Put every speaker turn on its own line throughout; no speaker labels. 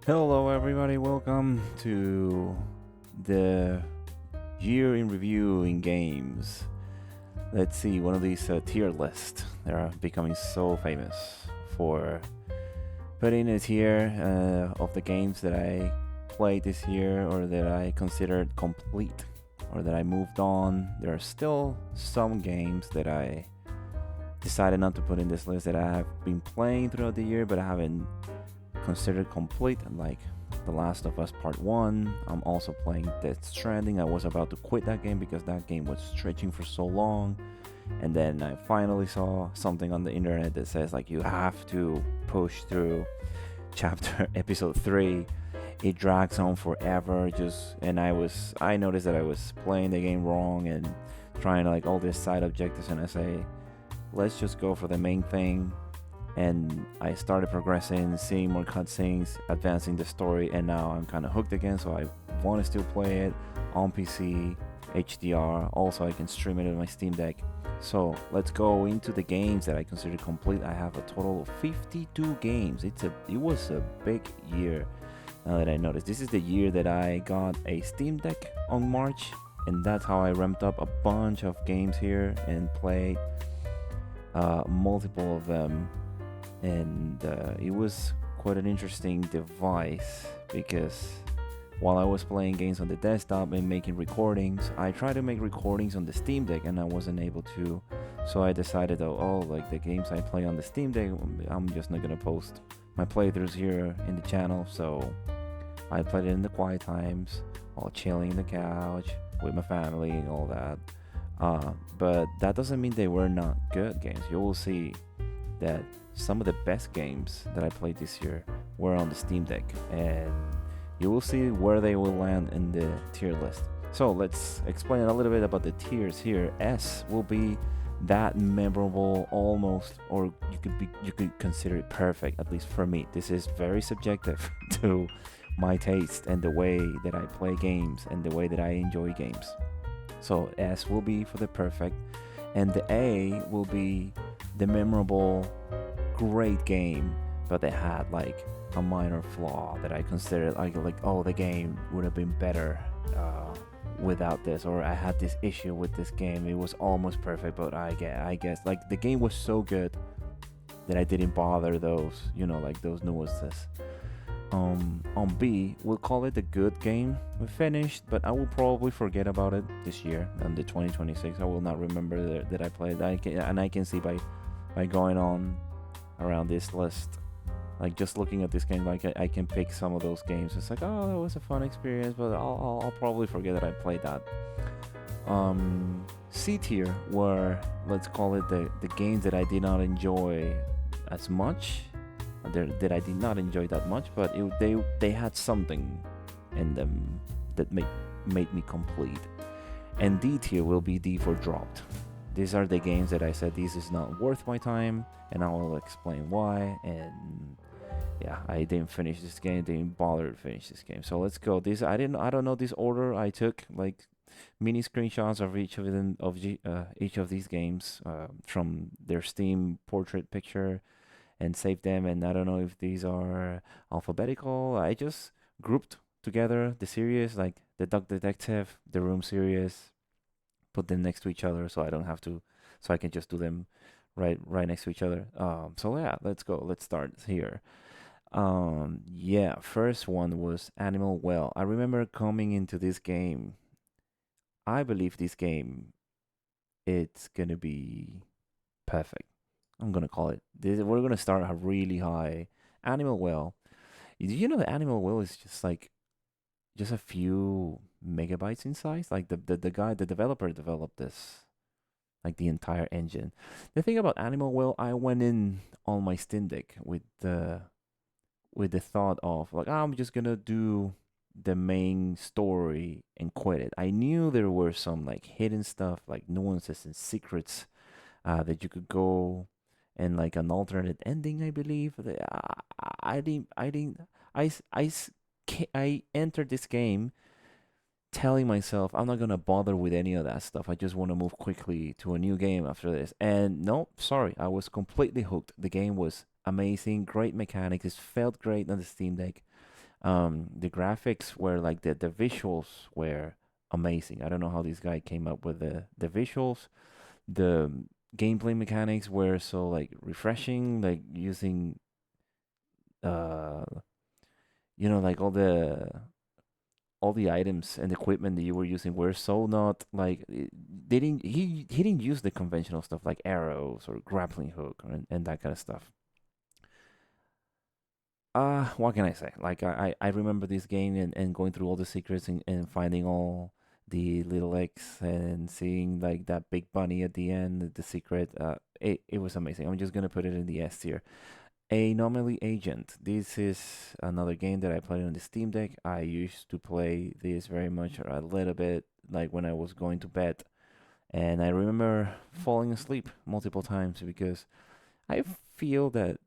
Hello, everybody. Welcome to the year in review in games. Let's see one of these tier lists. They are becoming so famous for putting a tier of the games that I played this year or that I considered complete or that I moved on. There are still some games that I decided not to put in this list that I have been playing throughout the year, but I haven't considered complete, like The Last of Us Part 1. I'm also playing Death Stranding. I was about to quit that game because that game was stretching for so long. And then I finally saw something on the internet that says like you have to push through chapter episode 3. It drags on forever just and I noticed that I was playing the game wrong and trying like all these side objectives, and I say let's just go for the main thing. And I started progressing, seeing more cutscenes, advancing the story, and now I'm kind of hooked again. So I want to still play it on PC, HDR. Also, I can stream it on my Steam Deck. So let's go into the games that I consider complete. I have a total of 52 games. It was a big year. Now that I noticed, this is the year that I got a Steam Deck on March, and that's how I ramped up a bunch of games here and played multiple of them, and it was quite an interesting device because while I was playing games on the desktop and making recordings, I tried to make recordings on the Steam Deck and I wasn't able to. So I decided, like the games I play on the Steam Deck, I'm just not gonna post my playthroughs here in the channel. So I played it in the quiet times, while chilling in the couch with my family and all that. But that doesn't mean they were not good games. You will see that some of the best games that I played this year were on the Steam Deck, and you will see where they will land in the tier list. So let's explain a little bit about the tiers here. S will be that memorable, almost, or you could consider it perfect. At least for me, this is very subjective to my taste and the way that I play games and the way that I enjoy games. So S will be for the perfect, and the A will be the memorable, great game, but they had like a minor flaw that I considered like oh, the game would have been better without this, or I had this issue with this game. It was almost perfect, but I guess like the game was so good that I didn't bother those, like those nuances. On B, we'll call it a good game. We finished, but I will probably forget about it this year and the 2026. I will not remember that I played. I can see by going on around this list, like just looking at this game, like I can pick some of those games. It's like, oh, that was a fun experience, but I'll probably forget that I played that. C tier, where let's call it the games that I did not enjoy as much, that I did not enjoy that much, but they had something in them that made me complete. And D tier will be D for dropped. These are the games that I said this is not worth my time, and I will explain why. And yeah, I didn't finish this game, didn't bother to finish this game. So let's go. I don't know this order. I took like mini screenshots of each of these games from their Steam portrait picture and saved them. And I don't know if these are alphabetical. I just grouped together the series, like the Duck Detective, the Room series, put them next to each other, so I don't have to, so I can just do them right next to each other. So yeah, let's go. Let's start here. Yeah, first one was Animal Well. I remember coming into this game. I believe this game it's gonna be perfect. I'm gonna call it. We're gonna start really high. Animal Well. Do you know that Animal Well is just like just a few megabytes in size? Like the developer developed this, like the entire engine. The thing about Animal Well, I went in on my Steam Deck with the thought of like, I'm just gonna do the main story and quit it. I knew there were some like hidden stuff, like nuances and secrets that you could go and like an alternate ending. I believe I didn't, I entered this game telling myself I'm not gonna bother with any of that stuff. I just want to move quickly to a new game after this. And no, sorry, I was completely hooked. The game was amazing, great mechanics. It felt great on the Steam Deck. The graphics were like the visuals were amazing. I don't know how this guy came up with the visuals. The gameplay mechanics were so like refreshing, like using uh like all the items and equipment that you were using were so not like they didn't he didn't use the conventional stuff like arrows or grappling hook and that kind of stuff. What can I say? Like I remember this game and going through all the secrets and finding all the little eggs and seeing like that big bunny at the end, the secret. It was amazing. I'm just gonna put it in the S tier. Anomaly Agent. This is another game that I played on the Steam Deck. I used to play this very much or a little bit like when I was going to bed. And I remember falling asleep multiple times because I feel that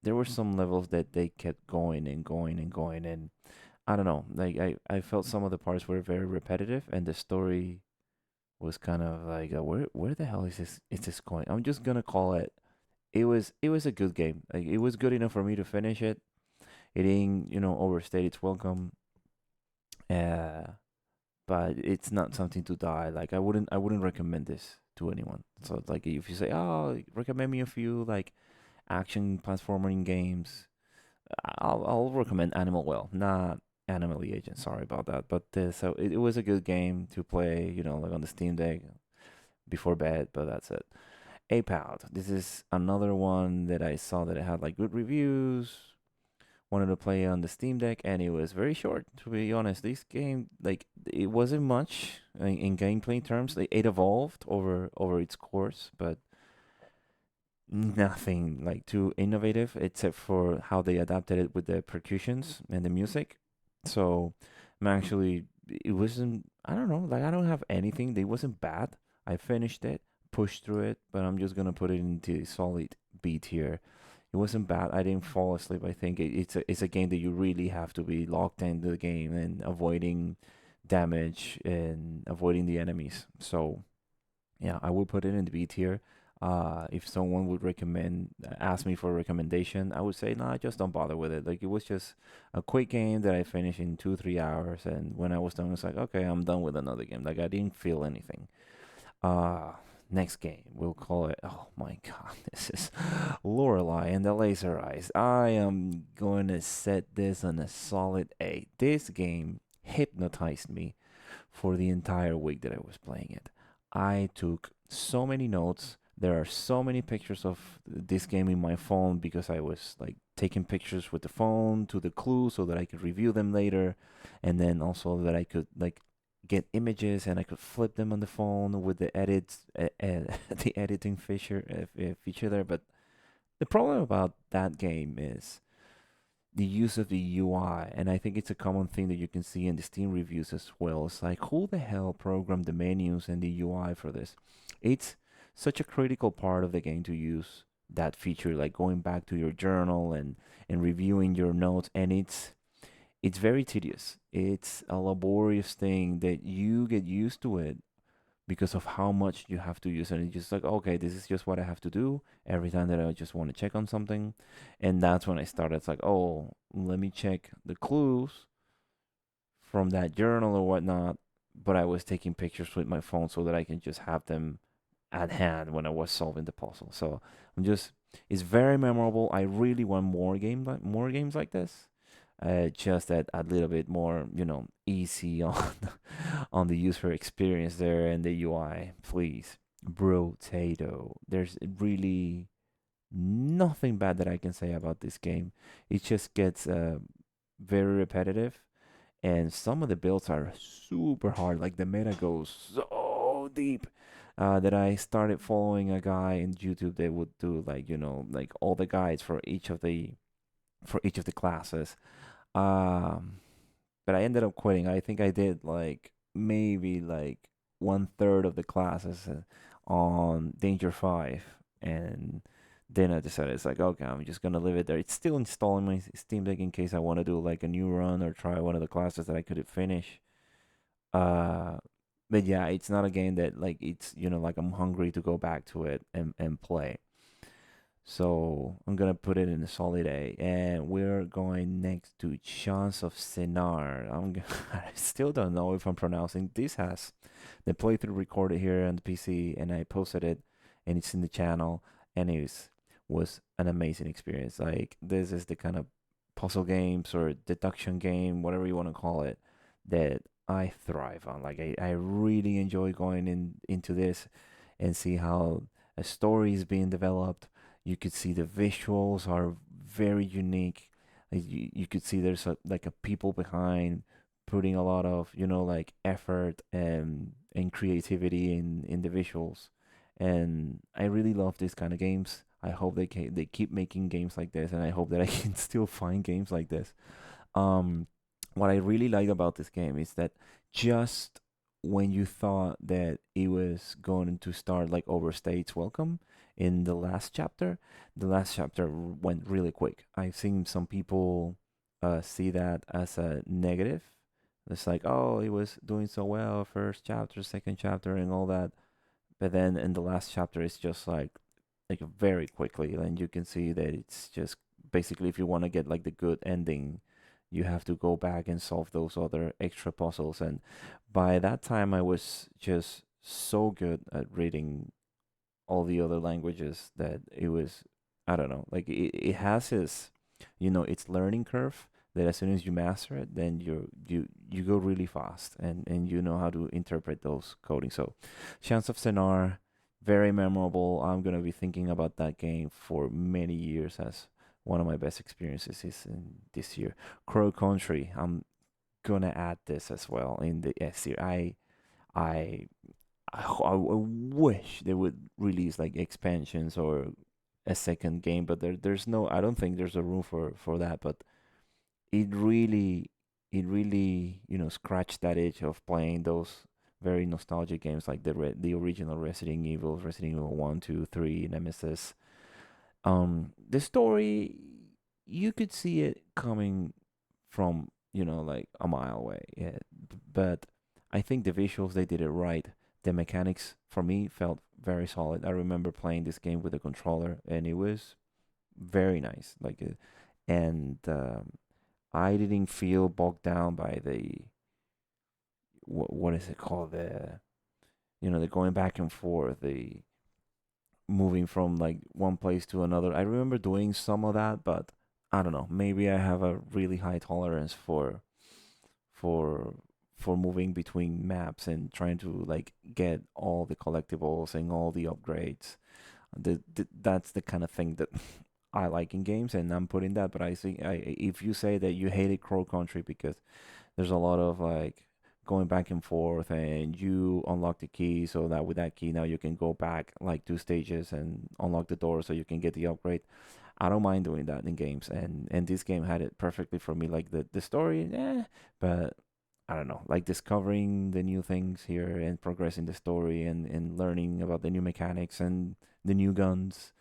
there were some levels that they kept going and going and going. And I don't know, like I felt some of the parts were very repetitive and the story was kind of like, where the hell is this going? I'm just gonna call it it was a good game. Like it was good enough for me to finish it. It didn't, overstay its welcome. Uh, but it's not something to die. Like I wouldn't recommend this to anyone. So it's like if you say, "Oh, recommend me a few like action platforming games," I'll recommend Animal Well, not Animal Agent. Sorry about that. But so it was a good game to play. Like on the Steam Deck before bed. But that's it. Ape Out. This is another one that I saw that it had like good reviews. Wanted to play on the Steam Deck, and it was very short. To be honest, this game like it wasn't much in gameplay terms. It evolved over its course, but nothing like too innovative except for how they adapted it with the percussions and the music. So I'm actually it wasn't I don't know, like I don't have anything. It wasn't bad. I finished it, pushed through it, but I'm just gonna put it into solid B tier. It wasn't bad. I didn't fall asleep. I think it's a game that you really have to be locked into the game and avoiding damage and avoiding the enemies. So yeah, I would put it in the B tier. If someone would ask me for a recommendation, I would say, nah, just don't bother with it. Like it was just a quick game that I finished in 2, 3 hours, and when I was done, it's like, okay, I'm done with another game. Like I didn't feel anything. Uh, Next game, we'll call it. Oh my God, this is Lorelei and the Laser Eyes. I am going to set this on a solid A. This game hypnotized me for the entire week that I was playing it. I took so many notes. There are so many pictures of this game in my phone because I was like taking pictures with the phone to the clues so that I could review them later, and then also that I could like get images and I could flip them on the phone with the edits, the editing feature there. But the problem about that game is the use of the UI, and I think it's a common thing that you can see in the Steam reviews as well. It's like, who the hell programmed the menus and the UI for this? It's such a critical part of the game to use that feature, like going back to your journal and reviewing your notes, and it's very tedious. It's a laborious thing that you get used to it because of how much you have to use it. And it's just like, okay, this is just what I have to do every time that I just want to check on something. And that's when I started. It's like, oh, let me check the clues from that journal or whatnot. But I was taking pictures with my phone so that I can just have them at hand when I was solving the puzzle. So it's very memorable. I really want more games like this. Just that a little bit more, easy on on the user experience there and the UI, please. Brotato. There's really nothing bad that I can say about this game. It just gets very repetitive, and some of the builds are super hard. Like the meta goes so deep. That I started following a guy in YouTube that would do like like all the guides for each of the classes, um, but I ended up quitting. I think I did like maybe like 1/3 of the classes on Danger 5, and then I decided it's like, okay, I'm just gonna leave it there. It's still installing my Steam Deck in case I want to do like a new run or try one of the classes that I couldn't finish. Uh, but yeah, it's not a game that like it's like I'm hungry to go back to it and play. So I'm gonna put it in a solid A, and we're going next to Chance of Sinar. I still don't know if I'm pronouncing this. Has the playthrough recorded here on the PC, and I posted it, and it's in the channel, and was an amazing experience. Like this is the kind of puzzle games or deduction game, whatever you want to call it, that I thrive on. Like I really enjoy going into this and see how a story is being developed. You could see the visuals are very unique. Like you could see there's like a people behind putting a lot of like effort and creativity in the visuals, and I really love these kind of games. I hope they keep making games like this, and I hope that I can still find games like this. um, what I really like about this game is that just when you thought that it was going to start like overstay its welcome in the last chapter went really quick. I've seen some people see that as a negative. It's like, oh, it was doing so well, first chapter, second chapter, and all that. But then in the last chapter, it's just like very quickly, and you can see that it's just basically if you want to get like the good ending, you have to go back and solve those other extra puzzles. And by that time, I was just so good at reading all the other languages that it was, I don't know, like it has its learning curve, that as soon as you master it, then you go really fast, and you know how to interpret those coding. So Chance of Senar, very memorable. I'm gonna be thinking about that game for many years as one of my best experiences is in this year. Crow Country, I'm gonna add this as well in the S tier. I I wish they would release like expansions or a second game, but there's no. I don't think there's a room for that. But it really, it really, scratched that itch of playing those very nostalgic games like the original Resident Evil, Resident Evil 1, 2, 3, Nemesis. The story, you could see it coming from like a mile away. Yeah, but I think the visuals, they did it right. The mechanics for me felt very solid. I remember playing this game with a controller, and it was very nice. And I didn't feel bogged down by the what is it called, the going back and forth, the moving from like one place to another. I remember doing some of that, but I don't know. Maybe I have a really high tolerance for for moving between maps and trying to like get all the collectibles and all the upgrades. That's the kind of thing that I like in games, and I'm putting that. But I think if you say that you hated Crow Country because there's a lot of like going back and forth, and you unlock the key so that with that key now you can go back like two stages and unlock the door so you can get the upgrade. I don't mind doing that in games, and this game had it perfectly for me. Like the story, but I don't know, like discovering the new things here and progressing the story and learning about the new mechanics and the new guns.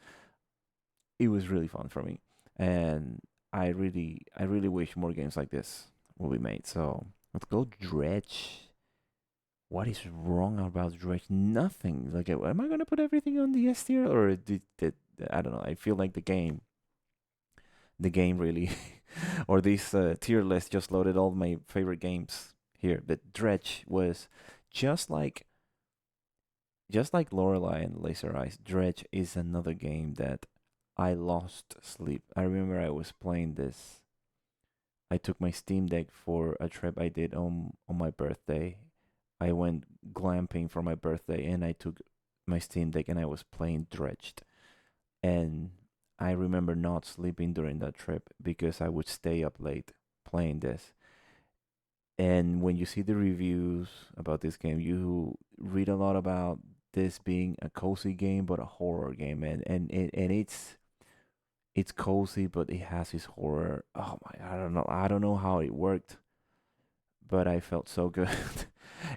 It was really fun for me, and I really wish more games like this will be made. So let's go Dredge. What is wrong about Dredge? Nothing. Like, am I gonna put everything on the S tier, or did I don't know? I feel like the game really, or this tier list just loaded all my favorite games here. But Dredge was just like just like Lorelei and Laser Eyes. Dredge is another game that I lost sleep. I remember I was playing this. I took my Steam Deck for a trip I did on my birthday. I went glamping for my birthday, and I took my Steam Deck and I was playing Dredged. And I remember not sleeping during that trip because I would stay up late playing this. And when you see the reviews about this game, you read a lot about this being a cozy game but a horror game, and it's cozy but it has this horror. Oh my, I don't know how it worked, but I felt so good.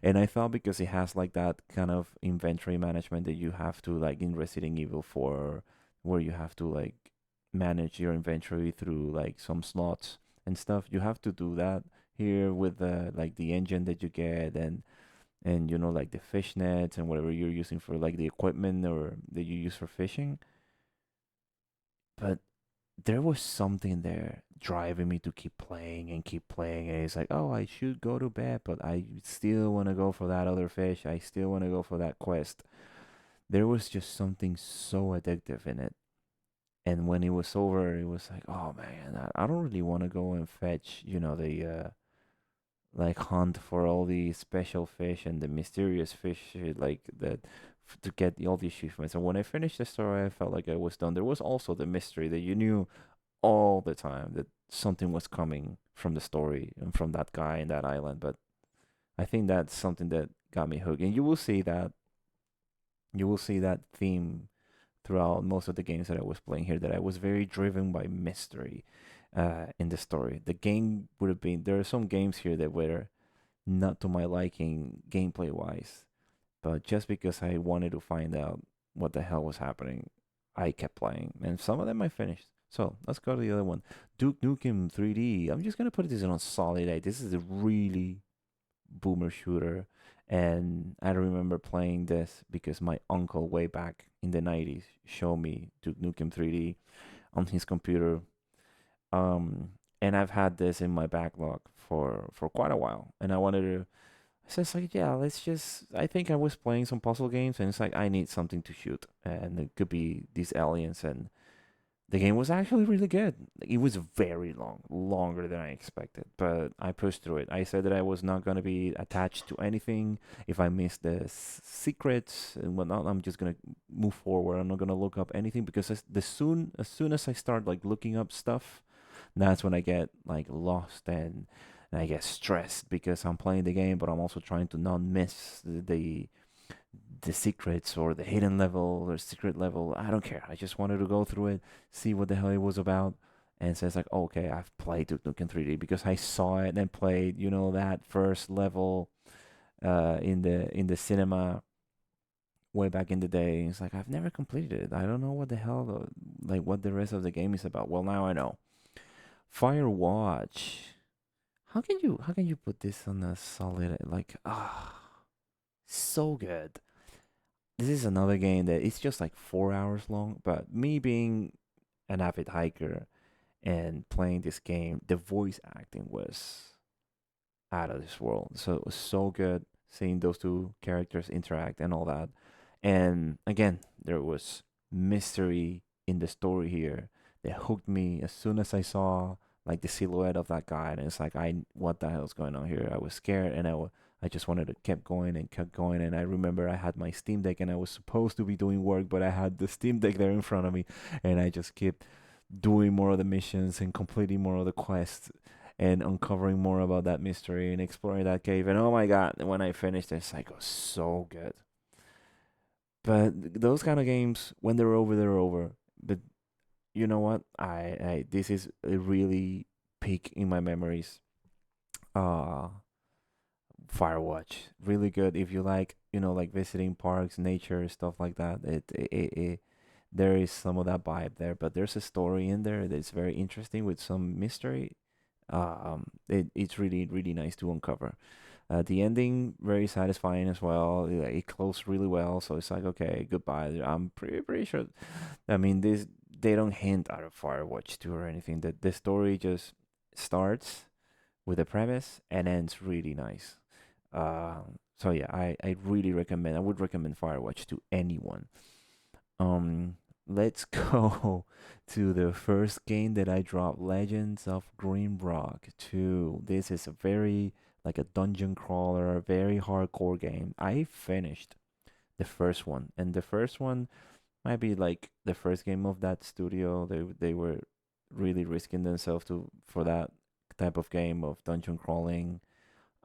And I thought because it has like that kind of inventory management that you have to like in Resident Evil 4, where you have to like manage your inventory through like some slots and stuff. You have to do that here with the like the engine that you get, and like the fish nets and whatever you're using for like the equipment or that you use for fishing. but there was something there driving me to keep playing and keep playing. And it's like, oh, I should go to bed, but I still want to go for that other fish. I still want to go for that quest. There was just something so addictive in it. And when it was over, it was like, oh man, I don't really want to go and fetch, the like hunt for all the special fish and the mysterious fish, like that, to get all the achievements. And when I finished the story, I felt like I was done. There was also the mystery that you knew all the time that something was coming from the story and from that guy in that island. But I think that's something that got me hooked. And you will see that theme throughout most of the games that I was playing here, that I was very driven by mystery in the story. The game would have been, there are some games here that were not to my liking gameplay wise, but just because I wanted to find out what the hell was happening, I kept playing, and some of them I finished. So let's go to the other one, Duke Nukem 3D. I'm just gonna put this in on solid A. This is a really boomer shooter, and I remember playing this because my uncle way back in the 90s showed me Duke Nukem 3D on his computer. Um, and I've had this in my backlog for quite a while, and I wanted to. So it's like, yeah, let's just. I think I was playing some puzzle games, and it's like I need something to shoot, and it could be these aliens, and the game was actually really good. It was very long, longer than I expected, but I pushed through it. I said that I was not going to be attached to anything. If I missed the secrets and whatnot, I'm just going to move forward. I'm not going to look up anything because as soon as I start like looking up stuff, that's when I get like lost and I get stressed because I'm playing the game, but I'm also trying to not miss the secrets or the hidden level or secret level. I don't care. I just wanted to go through it, see what the hell it was about, and says like, okay, I've played Duke Nukem 3D because I saw it and played, that first level in the cinema way back in the day. It's like I've never completed it. I don't know what the hell like what the rest of the game is about. Well, now I know. Firewatch. How can you put this on a solid like so good. This is another game that it's just like 4 hours long, but me being an avid hiker and playing this game, the voice acting was out of this world. So it was so good seeing those two characters interact and all that. And again, there was mystery in the story here that hooked me as soon as I saw like the silhouette of that guy. And it's like, what the hell's going on here? I was scared, and I just wanted to keep going and kept going. And I remember I had my Steam Deck and I was supposed to be doing work, but I had the Steam Deck there in front of me, and I just kept doing more of the missions and completing more of the quests and uncovering more about that mystery and exploring that cave. And oh my god, when I finished it, it's like, oh, so good. But those kind of games, when they're over, they're over. But you know what? I this is a really peak in my memories. Uh Firewatch, really good if you like, like visiting parks, nature, stuff like that. There is some of that vibe there, but there's a story in there that's very interesting with some mystery. It's really really nice to uncover. The ending very satisfying as well. It closed really well, so it's like, okay, goodbye. I'm pretty sure. I mean, this they don't hint at a Firewatch 2 or anything. That the story just starts with a premise and ends really nice. So yeah, I really recommend. I would recommend Firewatch to anyone. Let's go to the first game that I dropped, Legends of Grimrock 2. This is a very like a dungeon crawler, very hardcore game. I finished the first one, and the first one might be like the first game of that studio. They were really risking themselves to for that type of game of dungeon crawling.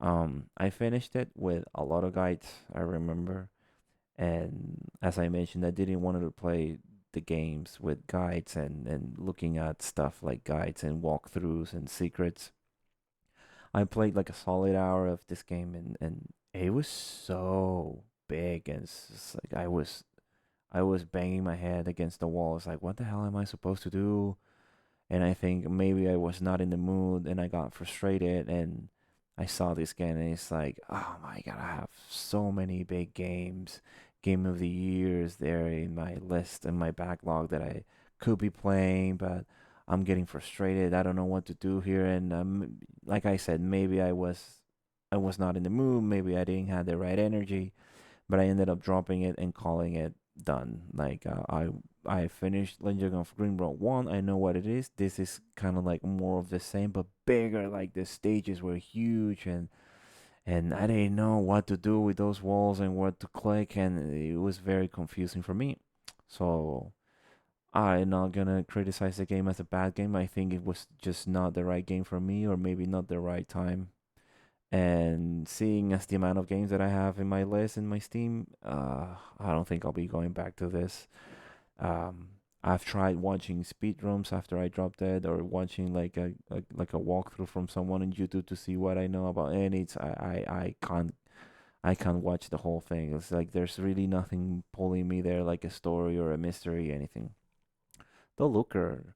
I finished it with a lot of guides, I remember. And as I mentioned, I didn't want to play the games with guides and looking at stuff like guides and walkthroughs and secrets. I played like a solid hour of this game, and it was so big, and it's just like I was banging my head against the wall. It's like, what the hell am I supposed to do? And I think maybe I was not in the mood, and I got frustrated, and I saw this game, and it's like, oh my god, I have so many big games, game of the years there in my list and my backlog that I could be playing, but I'm getting frustrated. I don't know what to do here, and like I said, maybe I was not in the mood. Maybe I didn't have the right energy, but I ended up dropping it and calling it done. Like I finished Legend of Greenbelt 1. I know what it is. This is kind of like more of the same, but bigger. Like the stages were huge, and I didn't know what to do with those walls and what to click, and it was very confusing for me. So I'm not gonna criticize the game as a bad game. I think it was just not the right game for me, or maybe not the right time. And seeing as the amount of games that I have in my list in my Steam, I don't think I'll be going back to this. Um, I've tried watching speedruns after I dropped it, or watching like a walkthrough from someone on YouTube to see what I know about. And I can't watch the whole thing. It's like there's really nothing pulling me there, like a story or a mystery, anything. The Looker,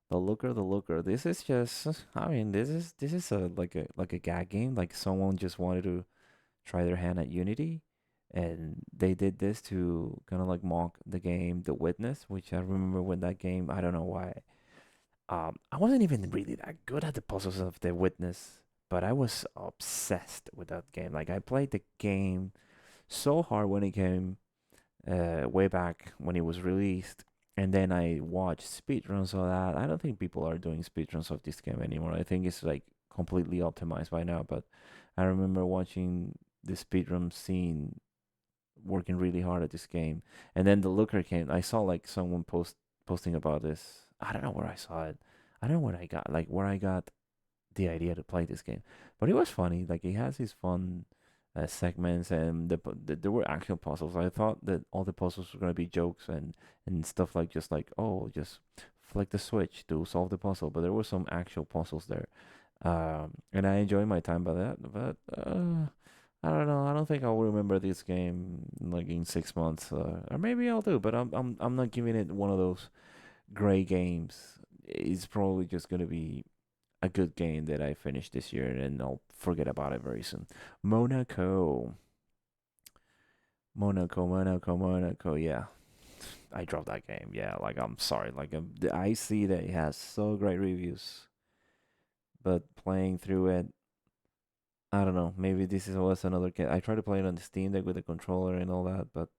the Looker. This is just. I mean, this is a like a gag game. Like someone just wanted to try their hand at Unity, and they did this to kind of like mock the game The Witness, which I remember when that game. I don't know why. I wasn't even really that good at the puzzles of The Witness, but I was obsessed with that game. Like I played the game so hard when it came way back when it was released. And then I watched speedruns of that. I don't think people are doing speedruns of this game anymore. I think it's like completely optimized by now. But I remember watching the speedrun scene working really hard at this game. And then the Looker came. I saw like someone posting about this. I don't know where I saw it. I don't know where I got the idea to play this game. But it was funny. Like it has these fun segments, and there were actual puzzles. I thought that all the puzzles were gonna be jokes and stuff like just like, oh, just flick the switch to solve the puzzle. But there were some actual puzzles there, and I enjoyed my time by that. But I don't know. I don't think I'll remember this game like in 6 months, or maybe I'll do. But I'm not giving it one of those gray games. It's probably just gonna be a good game that I finished this year, and I'll forget about it very soon. Monaco, Monaco. Yeah, I dropped that game. Yeah, like I'm sorry. Like I see that it has so great reviews, but playing through it, I don't know. Maybe this is was another game. I tried to play it on the Steam Deck with the controller and all that, but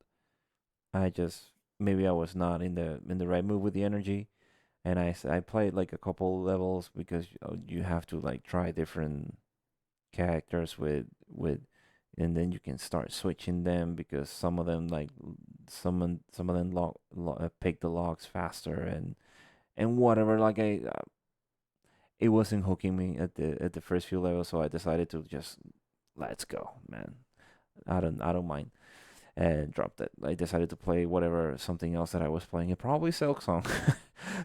I just maybe I was not in the right mood with the energy. And I played like a couple levels because you have to like try different characters with and then you can start switching them because some of them like some of them pick the locks faster and whatever like it wasn't hooking me at the first few levels, so I decided to just let's go, man. I don't mind, and dropped it. I decided to play whatever something else that I was playing. It probably Silk Song.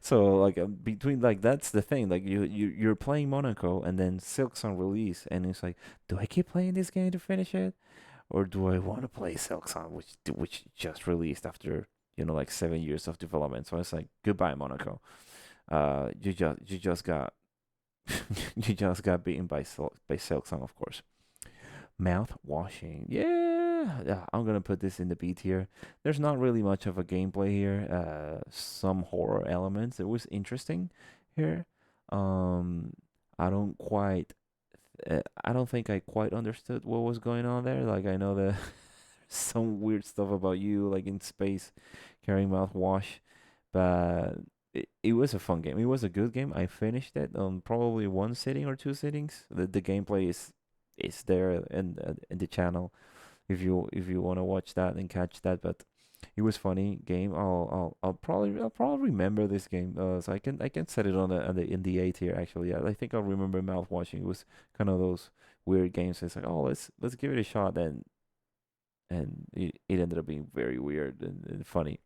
So like between like that's the thing. Like you're playing Monaco and then Silk Song release, and it's like, do I keep playing this game to finish it, or do I want to play Silk Song, which just released after like 7 years of development? So it's like goodbye Monaco. You just got you just got beaten by Silk Song, of course. Mouth washing. Yeah, yeah, I'm gonna put this in the B tier. There's not really much of a gameplay here. Some horror elements. It was interesting here. Um, I don't quite. I don't think I quite understood what was going on there. Like I know that some weird stuff about you, like in space, carrying mouthwash, but it was a fun game. It was a good game. I finished it on probably one sitting or two sittings. The gameplay is there in the channel if you want to watch that and catch that. But it was funny game. I'll probably remember this game. So I can set it on the in the A tier actually. Yeah, I think I'll remember mouth washing. It was kind of those weird games. It's like, oh, let's give it a shot, and it ended up being very weird and funny.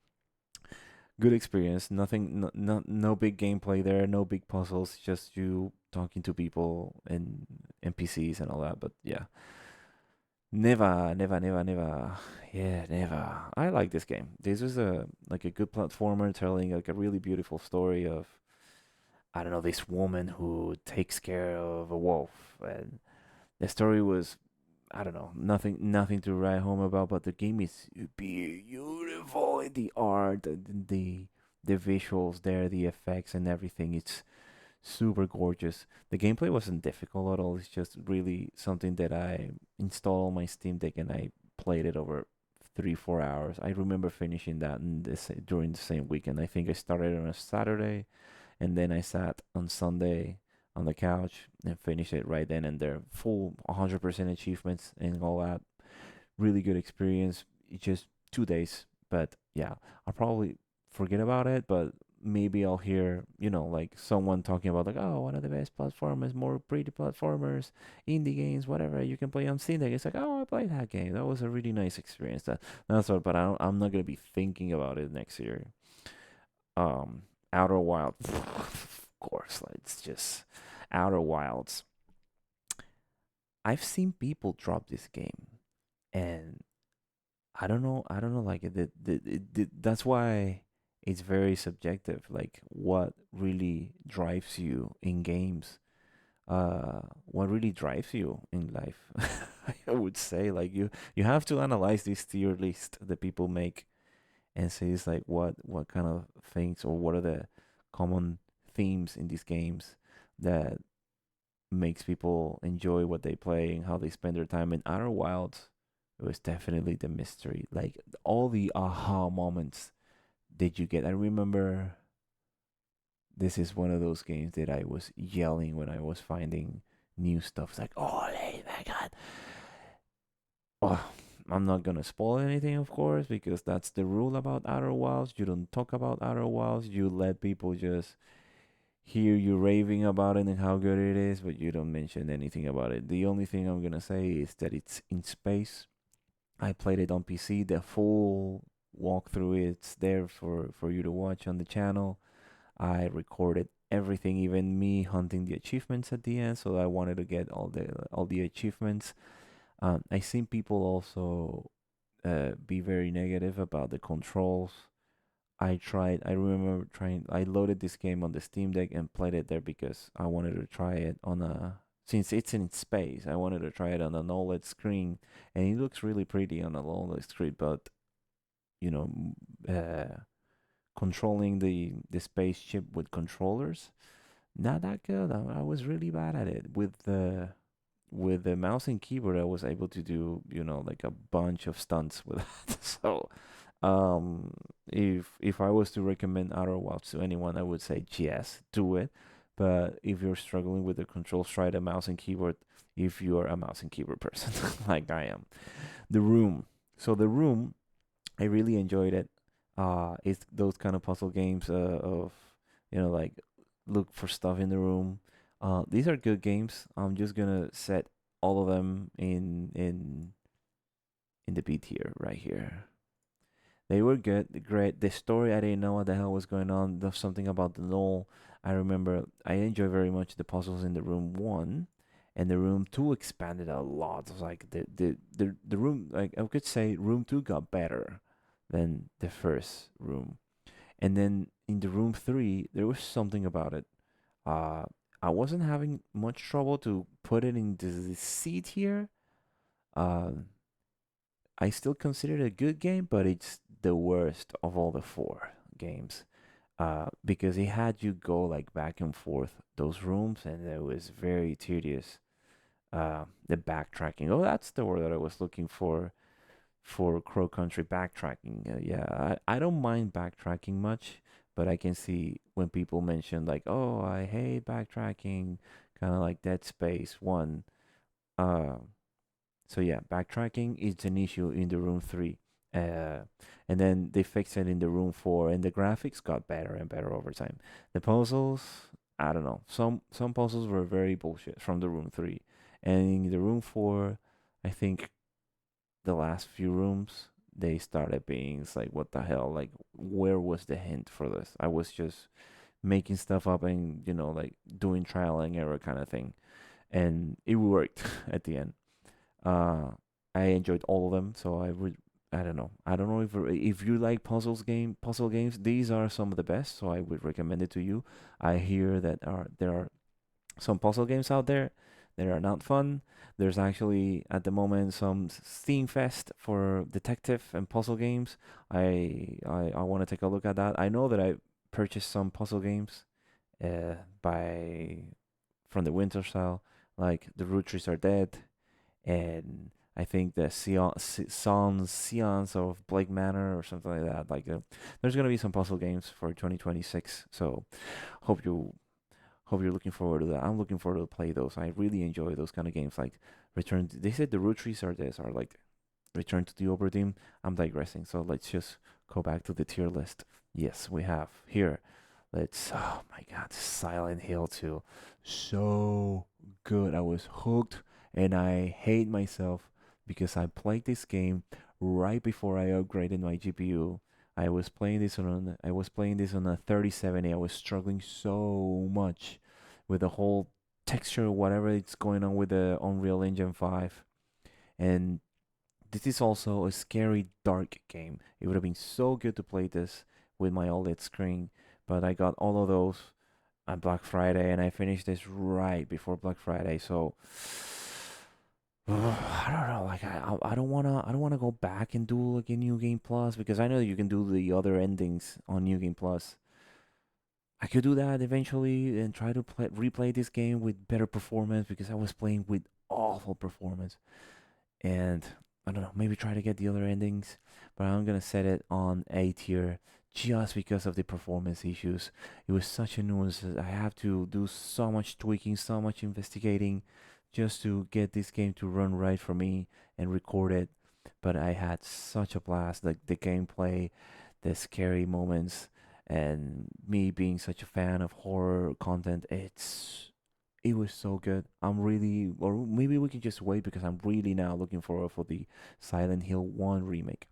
Good experience. Nothing, no big gameplay there, no big puzzles, just you talking to people and NPCs and all that. But yeah, never, never, never, never. Yeah, never. I like this game. This was a good platformer telling like a really beautiful story of I don't know this woman who takes care of a wolf, and the story was I don't know, nothing to write home about, but the game is beautiful in the art, and the the visuals there, the effects and everything. It's super gorgeous. The gameplay wasn't difficult at all. It's just really something that I installed on my Steam Deck and I played it over 3 4 hours. I remember finishing that in this during the same weekend. I think I started on a Saturday and then I sat on Sunday on the couch and finished it right then and there. Full 100% achievements and all that. Really good experience. It's just 2 days, but yeah, I'll probably forget about it. But maybe I'll hear, like someone talking about like, oh, one of the best platformers, more pretty platformers, indie games, whatever you can play on Steam Deck. It's like, oh, I played that game. That was a really nice experience. That's what. But I'm not gonna be thinking about it next year. Um, Outer Wild, of course. Like, it's just Outer Wilds. I've seen people drop this game, and I don't know. I don't know. Like that's why it's very subjective. Like what really drives you in games. What really drives you in life? I would say like you have to analyze this tier list that people make and say it's like what kind of things or what are the common themes in these games that makes people enjoy what they play and how they spend their time. In Outer Wilds, it was definitely the mystery. Like all the aha moments that you get. I remember this is one of those games that I was yelling when I was finding new stuff. It's like, oh my god. Oh, I'm not gonna spoil anything, of course, because that's the rule about Outer Wilds. You don't talk about Outer Wilds. You let people just hear you raving about it and how good it is, but you don't mention anything about it. The only thing I'm gonna say is that it's in space. I played it on PC. The full walkthrough it's there for you to watch on the channel. I recorded everything, even me hunting the achievements at the end. So I wanted to get all the achievements. I seen people also be very negative about the controls. I remember trying, I loaded this game on the Steam Deck and played it there because I wanted to try it since it's in space, I wanted to try it on an OLED screen. And it looks really pretty on an OLED screen, but, you know, controlling the spaceship with controllers, not that good. I was really bad at it. With the mouse and keyboard, I was able to do, like a bunch of stunts with that. So, if I was to recommend Outer Wilds to anyone, I would say yes, do it. But if you're struggling with the controls, try the mouse and keyboard. If you are a mouse and keyboard person, like I am. The Room. So the Room, I really enjoyed it. It's those kind of puzzle games of, like look for stuff in the room. These are good games. I'm just gonna set all of them in the B tier right here. They were good, great. The story, I didn't know what the hell was going on. There's something about the null. I remember I enjoy very much the puzzles in the room one, and the room two expanded a lot. It was like the room, like I could say, room two got better than the first room. And then in the room three, there was something about it. Uh, I wasn't having much trouble to put it into the C tier. Uh, I still consider it a good game, but it's the worst of all the four games. Because it had you go like back and forth those rooms, and it was very tedious. The backtracking. Oh, that's the word that I was looking for Crow Country backtracking. Yeah, I don't mind backtracking much, but I can see when people mention like, "Oh, I hate backtracking," kind of like Dead Space 1. Uh, so yeah, backtracking is an issue in the Room 3. Uh, and then they fixed it in the Room 4, and the graphics got better and better over time. The puzzles, I don't know. Some puzzles were very bullshit from the Room 3, and in the Room 4, I think the last few rooms they started being it's like what the hell, like where was the hint for this? I was just making stuff up and like doing trial and error kind of thing, and it worked at the end. uh I enjoyed all of them, so I don't know if you like puzzle games, these are some of the best, so I would recommend it to you. I hear that there are some puzzle games out there that are not fun. There's actually at the moment some Steam Fest for detective and puzzle games. I want to take a look at that. I know that purchased some puzzle games by from the Winter Cell, like the Root Trees Are Dead, and I think the Seance of Blake Manor or something like that. Like there's gonna be some puzzle games for 2026. So hope you hope you're looking forward to that. I'm looking forward to play those. I really enjoy those kind of games. Like Return. They said the Root Trees are like Return to the Oberdeen. I'm digressing. So let's just go back to the tier list. Yes, we have here. Let's. Oh my God, Silent Hill 2, so good. I was hooked, and I hate myself because I played this game right before I upgraded my GPU. I was playing this on a 3070. I was struggling so much with the whole texture, whatever it's going on with the Unreal Engine 5, and this is also a scary, dark game. It would have been so good to play this with my OLED screen, but I got all of those on Black Friday, and I finished this right before Black Friday. So I don't know. Like I don't wanna go back and do like a New Game Plus because I know you can do the other endings on New Game Plus. I could do that eventually and try to replay this game with better performance because I was playing with awful performance and I don't know, maybe try to get the other endings, but I'm gonna set it on A tier just because of the performance issues. It was such a nuance. I have to do so much tweaking, so much investigating just to get this game to run right for me and record it. But I had such a blast, like the gameplay, the scary moments, and me being such a fan of horror content. It was so good. I'm really, or maybe we can just wait because I'm really now looking forward for the Silent Hill 1 remake.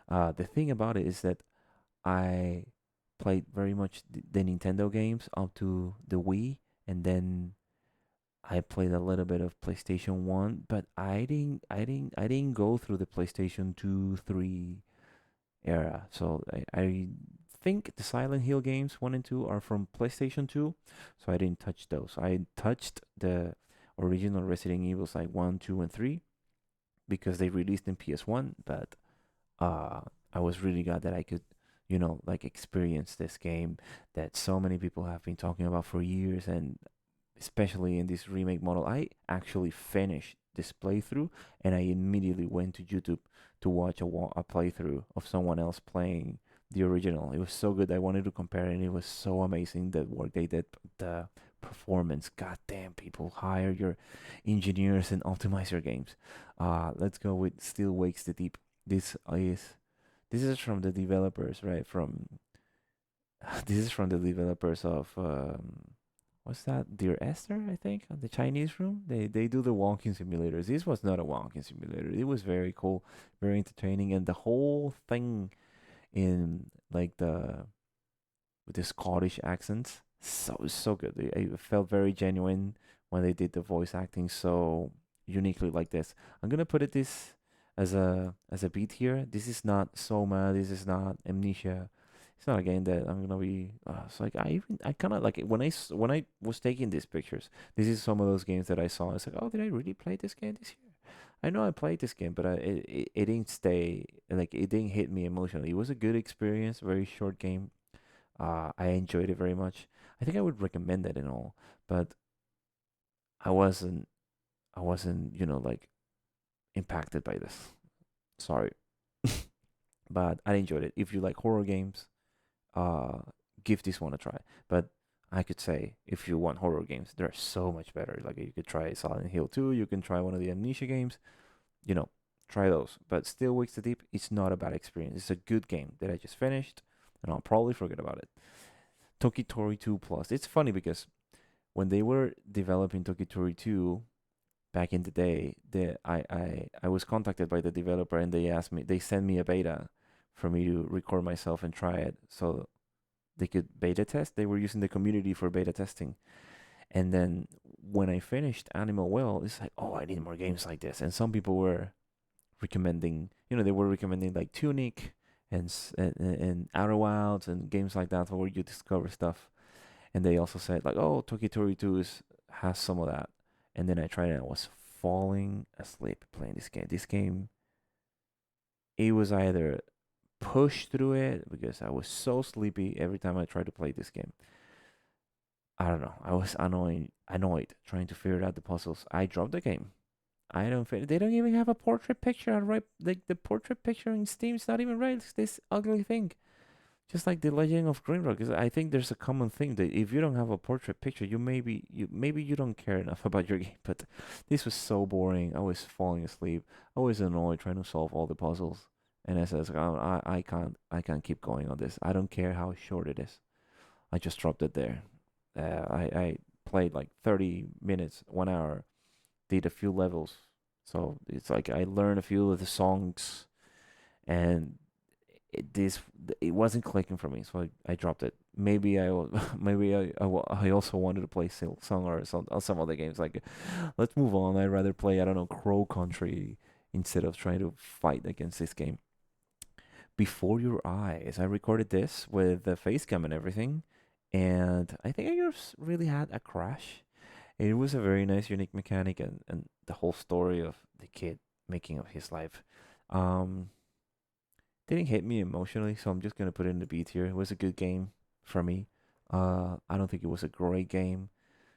The thing about it is that I played very much the Nintendo games up to the Wii, and then I played a little bit of PlayStation 1, but I didn't go through the PlayStation 2, 3 era. So I think the Silent Hill games 1 and 2 are from PlayStation 2, so I didn't touch those. I touched the original Resident Evils like 1, 2, and 3 because they released in PS1, but uh, I was really glad that I could, like experience this game that so many people have been talking about for years, and especially in this remake model. I actually finished this playthrough and I immediately went to YouTube to watch a playthrough of someone else playing the original. It was so good. I wanted to compare it, and it was so amazing the work they did, the performance. God damn, people, hire your engineers and optimize your games. Let's go with Still Wakes the Deep. This is this is from the developers, right? From this is from the developers of what's that? Dear Esther, I think, on the Chinese room. They do the walking simulators. This was not a walking simulator. It was very cool, very entertaining, and the whole thing in like the with the Scottish accents, so good. It felt very genuine when they did the voice acting so uniquely like this. I'm gonna put it this as a beat here. This is not Soma. This is not Amnesia. It's not a game that I'm gonna be. It's like I kind of like it when when I was taking these pictures. This is some of those games that I saw. It's like, oh, did I really play this game this year? I know I played this game, but it didn't stay like it didn't hit me emotionally. It was a good experience, very short game. I enjoyed it very much. I think I would recommend it and all, but I wasn't I wasn't like impacted by this. Sorry, but I enjoyed it. If you like horror games, uh, give this one a try. But I could say if you want horror games, they're so much better. Like you could try Silent Hill 2, you can try one of the Amnesia games, you know, try those. But Still Wakes the Deep, it's not a bad experience. It's a good game that I just finished, and I'll probably forget about it. Tokitori 2 Plus. It's funny because when they were developing Tokitori 2 back in the day, I was contacted by the developer and they sent me a beta for me to record myself and try it so they could beta test. They were using the community for beta testing. And then when I finished Animal Well, it's like, oh, I need more games like this. And some people were recommending, they were recommending like Tunic and Outer Wilds and games like that where you discover stuff. And they also said like, oh, Tokitori 2 has some of that. And then I tried it and I was falling asleep playing this game. This game, it was either push through it because I was so sleepy every time I tried to play this game. I don't know. I was annoyed trying to figure out the puzzles. I dropped the game. I don't. They don't even have a portrait picture right. Like the portrait picture in Steam's not even right. It's this ugly thing. Just like the Legend of Grimrock, is I think there's a common thing that if you don't have a portrait picture, maybe you don't care enough about your game. But this was so boring. I was falling asleep. I was annoyed trying to solve all the puzzles. And I said, I can't keep going on this. I don't care how short it is. I just dropped it there. I played like 30 minutes, 1 hour, did a few levels. So it's like I learned a few of the songs, and this it wasn't clicking for me, so I dropped it. Maybe maybe I also wanted to play Song or some other games. Like, let's move on. I'd rather play, I don't know, Crow Country instead of trying to fight against this game. Before Your Eyes, I recorded this with the face cam and everything, and I think I just really had a crash. It was a very nice, unique mechanic, and the whole story of the kid making of his life. Um, didn't hit me emotionally, so I'm just gonna put it in the B tier. It was a good game for me. I don't think it was a great game.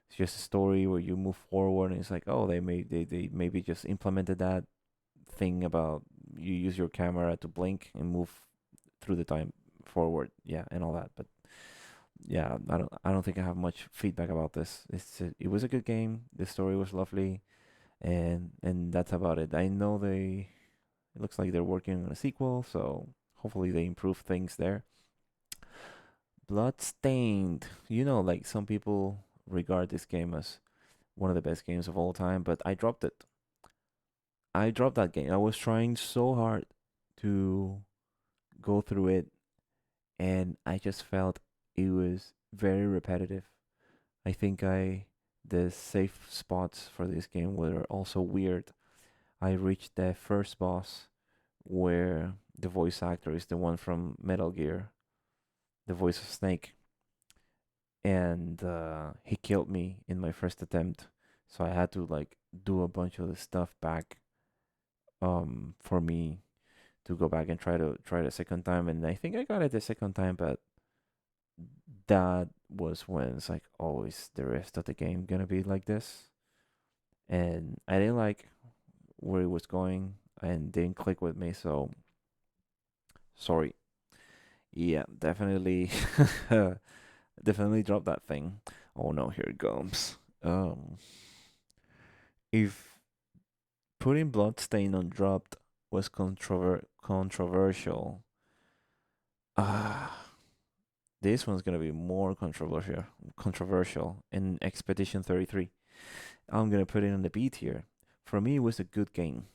It's just a story where you move forward, and it's like, oh, they maybe just implemented that thing about you use your camera to blink and move through the time forward, yeah, and all that. But yeah, I don't think I have much feedback about this. It was a good game. The story was lovely, and that's about it. I know it looks like they're working on a sequel, so hopefully they improve things there. Bloodstained. Like some people regard this game as one of the best games of all time, but I dropped it. I dropped that game. I was trying so hard to go through it, and I just felt it was very repetitive. I think the safe spots for this game were also weird. I reached the first boss where the voice actor is the one from Metal Gear, the voice of Snake, and he killed me in my first attempt. So I had to like do a bunch of the stuff back for me to go back and try the second time, and I think I got it the second time, but that was when it's like, oh, is the rest of the game gonna be like this? And I didn't like where it was going and didn't click with me, so sorry. Yeah, definitely definitely drop that thing. Oh no, here it comes. If putting Bloodstain on dropped was controversial, ah, this one's gonna be more controversial in Expedition 33. I'm gonna put it in the B tier. For me, it was a good game.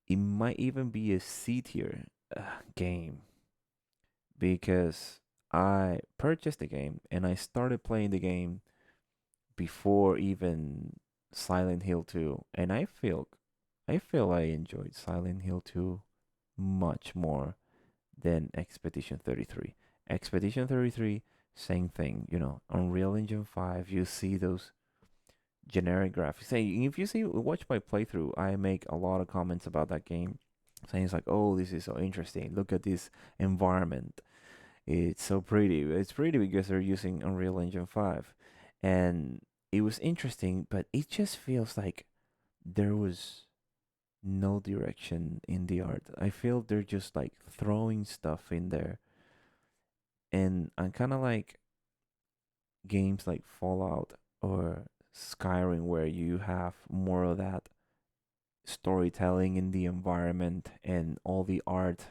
It might even be a C tier game because I purchased the game and I started playing the game before even Silent Hill 2, and I feel I enjoyed Silent Hill 2 much more than Expedition 33. Expedition 33, same thing, Unreal Engine 5, you see those generic graphics. Say, if you watch my playthrough, I make a lot of comments about that game, saying it's like, oh, this is so interesting. Look at this environment. It's so pretty. It's pretty because they're using Unreal Engine 5. And it was interesting, but it just feels like there was no direction in the art. I feel they're just like throwing stuff in there. And I'm kind of like games like Fallout or Skyrim where you have more of that storytelling in the environment and all the art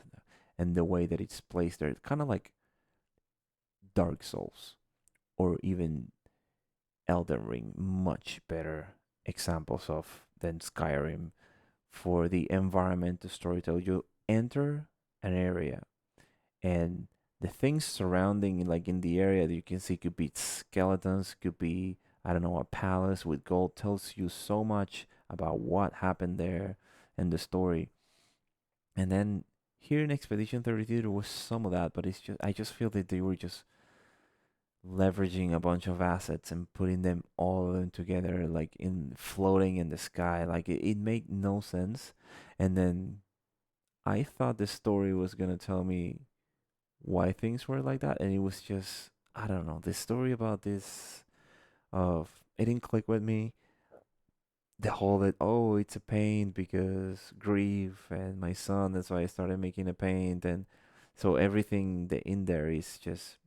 and the way that it's placed there. It's kind of like Dark Souls or even Elden Ring, much better examples of than Skyrim for the environment, the storytelling. You enter an area, and the things surrounding, like in the area that you can see, could be skeletons, could be, I don't know, a palace with gold. Tells you so much about what happened there and the story. And then here in Expedition 32, there was some of that, but I just feel that they were just leveraging a bunch of assets and putting them all of them together, like in floating in the sky. Like it made no sense. And then I thought the story was gonna tell me why things were like that, and it was just, I don't know, the story about this of it didn't click with me. The whole that, oh, it's a paint because grief and my son, that's why I started making a paint. And so everything in there is just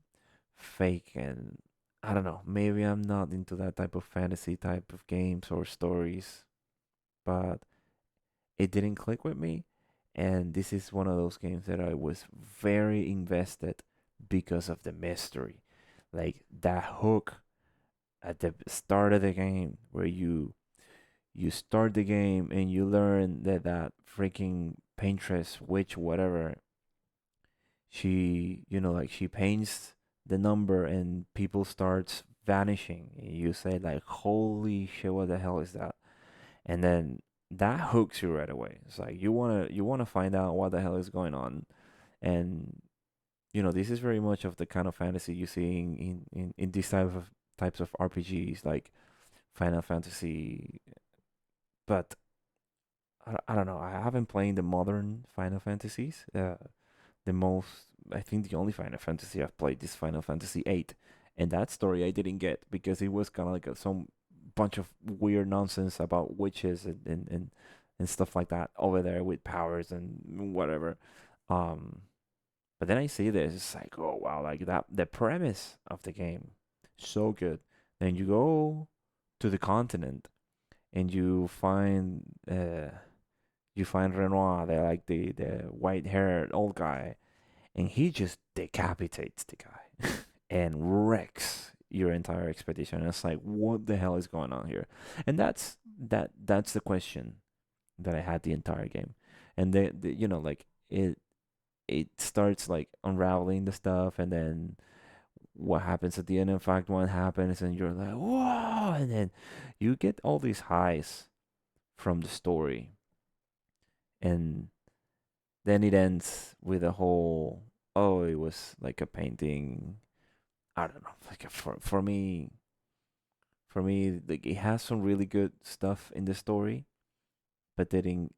fake. And I don't know, maybe I'm not into that type of fantasy type of games or stories, but it didn't click with me. And this is one of those games that I was very invested because of the mystery, like that hook at the start of the game where you start the game and you learn that that freaking paintress witch whatever, she, like she paints the number and people starts vanishing, and you say like, holy shit, what the hell is that? And then that hooks you right away. It's like you want to find out what the hell is going on. And this is very much of the kind of fantasy you see in these types of RPGs like Final Fantasy. But I don't know. I haven't played the modern Final Fantasies. The most, I think the only Final Fantasy I've played is Final Fantasy VIII, and that story I didn't get because it was kind of like some bunch of weird nonsense about witches and stuff like that over there with powers and whatever. Um, but then I see this, it's like, oh wow, like that the premise of the game, so good. Then you go to the continent and you find Renoir, the white haired old guy, and he just decapitates the guy and wrecks your entire expedition. And it's like, what the hell is going on here? And that's the question that I had the entire game. And like it starts like unraveling the stuff, and then what happens at the end. In fact, one happens, and you're like, whoa! And then you get all these highs from the story, and then it ends with a whole, oh, it was like a painting. I don't know. Like for me, like it has some really good stuff in the story, but didn't.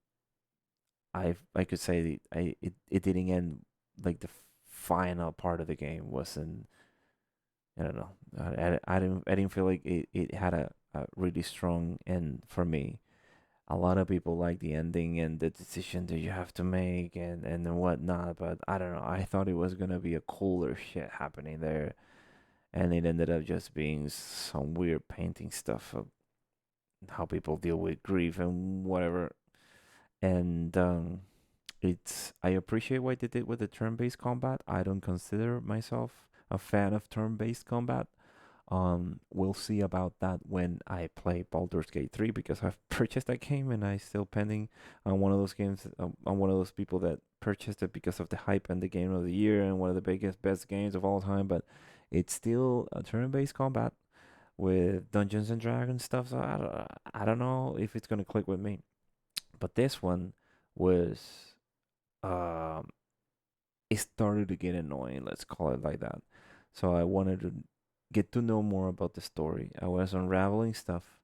I could say it didn't end like the final part of the game wasn't. I don't know. I didn't feel like it had a really strong end for me. A lot of people like the ending and the decision that you have to make and whatnot, but I don't know. I thought it was gonna be a cooler shit happening there, and it ended up just being some weird painting stuff of how people deal with grief and whatever. And it's I appreciate what they did with the turn-based combat. I don't consider myself a fan of turn-based combat. We'll see about that when I play Baldur's Gate 3 because I've purchased that game and I still pending on one of those games. I'm one of those people that purchased it because of the hype and the game of the year and one of the biggest best games of all time. But it's still a turn-based combat with Dungeons and Dragons stuff. So I don't know if it's gonna click with me. But this one was um it started to get annoying. Let's call it like that. So I wanted to get to know more about the story. I was unraveling stuff,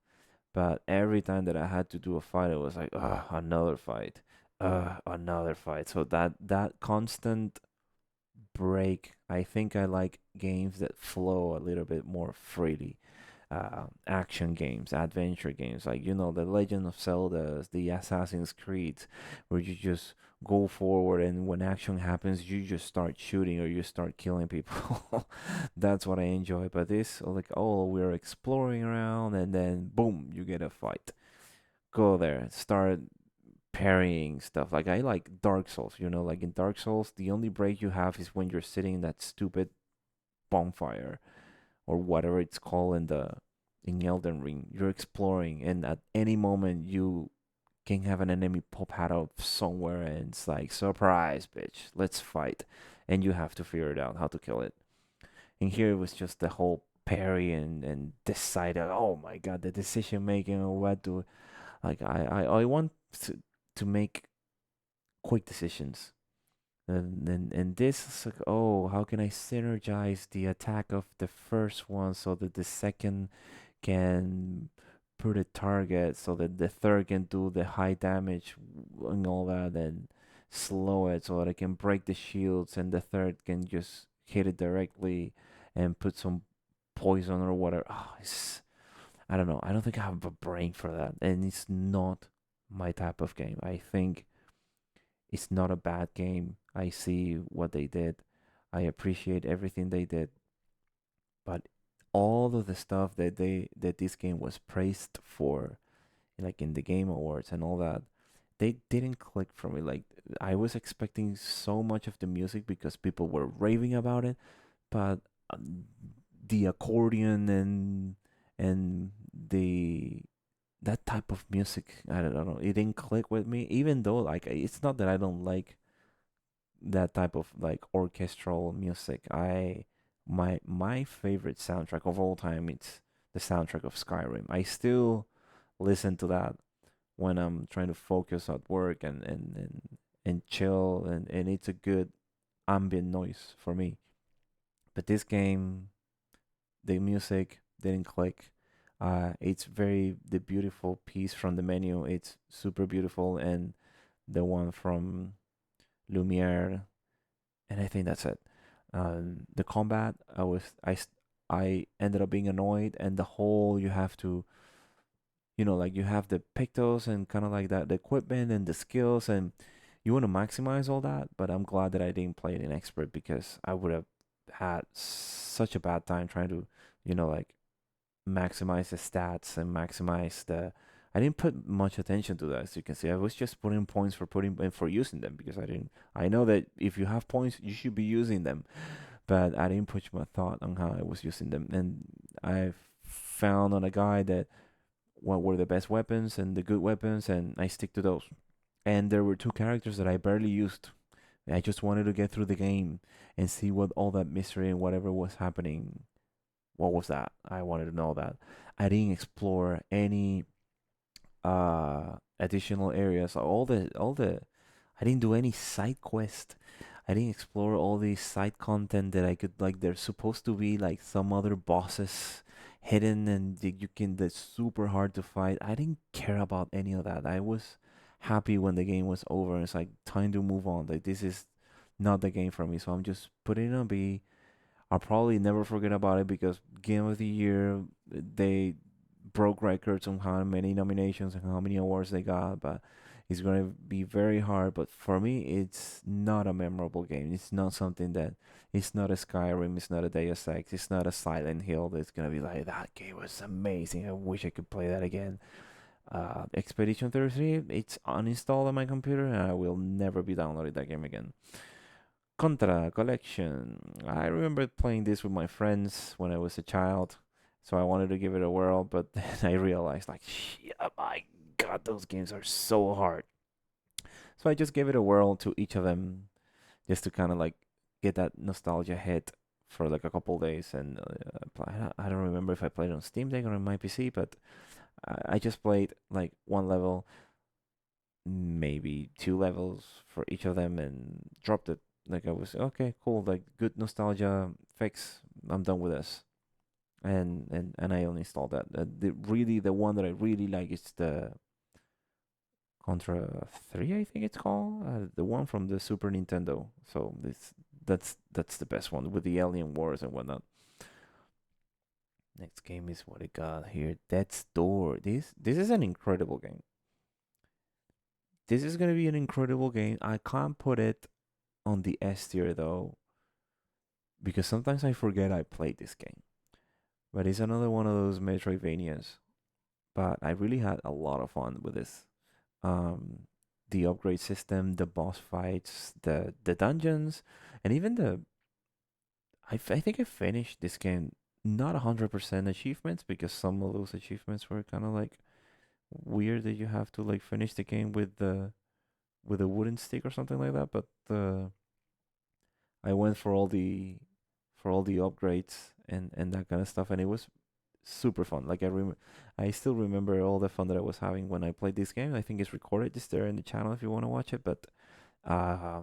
but every time that I had to do a fight, it was like, another fight, another fight. So that constant break. I think I like games that flow a little bit more freely. Action games, adventure games, like the Legend of Zelda's, the Assassin's Creed, where you just go forward and when action happens, you just start shooting or you start killing people. That's what I enjoy. But this, like, oh, we're exploring around and then boom, you get a fight. Go there, start parrying stuff. Like I like Dark Souls, like in Dark Souls, the only break you have is when you're sitting in that stupid bonfire or whatever it's called in Elden Ring. You're exploring, and at any moment you can have an enemy pop out of somewhere, and it's like, surprise, bitch, let's fight, and you have to figure it out how to kill it. And here it was just the whole parry and decide. Oh my god, the decision making or what to like. I want to make quick decisions. And this is like, oh, how can I synergize the attack of the first one so that the second can put a target so that the third can do the high damage and all that. And slow it so that I can break the shields, and the third can just hit it directly and put some poison or whatever. I don't know. I don't think I have a brain for that, and it's not my type of game. I think it's not a bad game. I see what they did. I appreciate everything they did, but all of the stuff that this game was praised for, like in the Game Awards and all that, they didn't click for me. Like I was expecting so much of the music because people were raving about it, but the accordion and the that type of music, I don't know, it didn't click with me. Even though like it's not that I don't like that type of like orchestral music. My favorite soundtrack of all time, it's the soundtrack of Skyrim. I still listen to that when I'm trying to focus at work and chill, and it's a good ambient noise for me. But this game, the music didn't click. It's very the beautiful piece from the menu. It's super beautiful, and the one from Lumiere, and I think that's it. The combat, I ended up being annoyed, and the whole you have to, like you have the pictos and kind of like that, the equipment and the skills, and you want to maximize all that. But I'm glad that I didn't play it in expert because I would have had such a bad time trying to, like maximize the stats and maximize the. I didn't put much attention to that, as you can see. I was just putting points for putting and for using them because I didn't. I know that if you have points, you should be using them, but I didn't put my thought on how I was using them. And I found on a guide that what were the best weapons and the good weapons, and I stick to those. And there were two characters that I barely used. I just wanted to get through the game and see what all that mystery and whatever was happening. What was that? I wanted to know that. I didn't explore any additional areas. All the I didn't do any side quest. I didn't explore all the side content that I could like. There's supposed to be like some other bosses hidden and you can that's super hard to fight. I didn't care about any of that. I was happy when the game was over. It's like time to move on. Like this is not the game for me. So I'm just putting it on B. I'll probably never forget about it because Game of the Year, they broke records on how many nominations and how many awards they got, but it's going to be very hard. But for me, it's not a memorable game. It's not something that, it's not a Skyrim, it's not a Deus Ex, it's not a Silent Hill that's going to be like, that game was amazing. I wish I could play that again. Expedition 33, it's uninstalled on my computer and I will never be downloading that game again. Contra Collection. I remember playing this with my friends when I was a child, so I wanted to give it a whirl, but then I realized, like, shit, my god, those games are so hard. So I just gave it a whirl to each of them, just to kind of like get that nostalgia hit for like a couple days. And I don't remember if I played it on Steam Deck or on my PC, but I just played like one level, maybe two levels for each of them, and dropped it. Like I was okay, cool, like good nostalgia fix. I'm done with this, and I only installed that. The one that I really like is the Contra 3, I think it's called, the one from the Super Nintendo. So that's the best one with the alien wars and whatnot. Next game is what I got here. Death's Door. This is an incredible game. This is gonna be an incredible game. I can't put it on the S tier though, because sometimes I forget I played this game. But it's another one of those Metroidvanias. But I really had a lot of fun with this. Um, the upgrade system, the boss fights, the dungeons, and even the. I think I finished this game not 100% achievements because some of those achievements were kind of like weird that you have to like finish the game with a wooden stick or something like that. But I went for all the upgrades and that kind of stuff, and it was super fun. Like I still remember all the fun that I was having when I played this game. I think it's recorded. It's there in the channel if you want to watch it. But uh,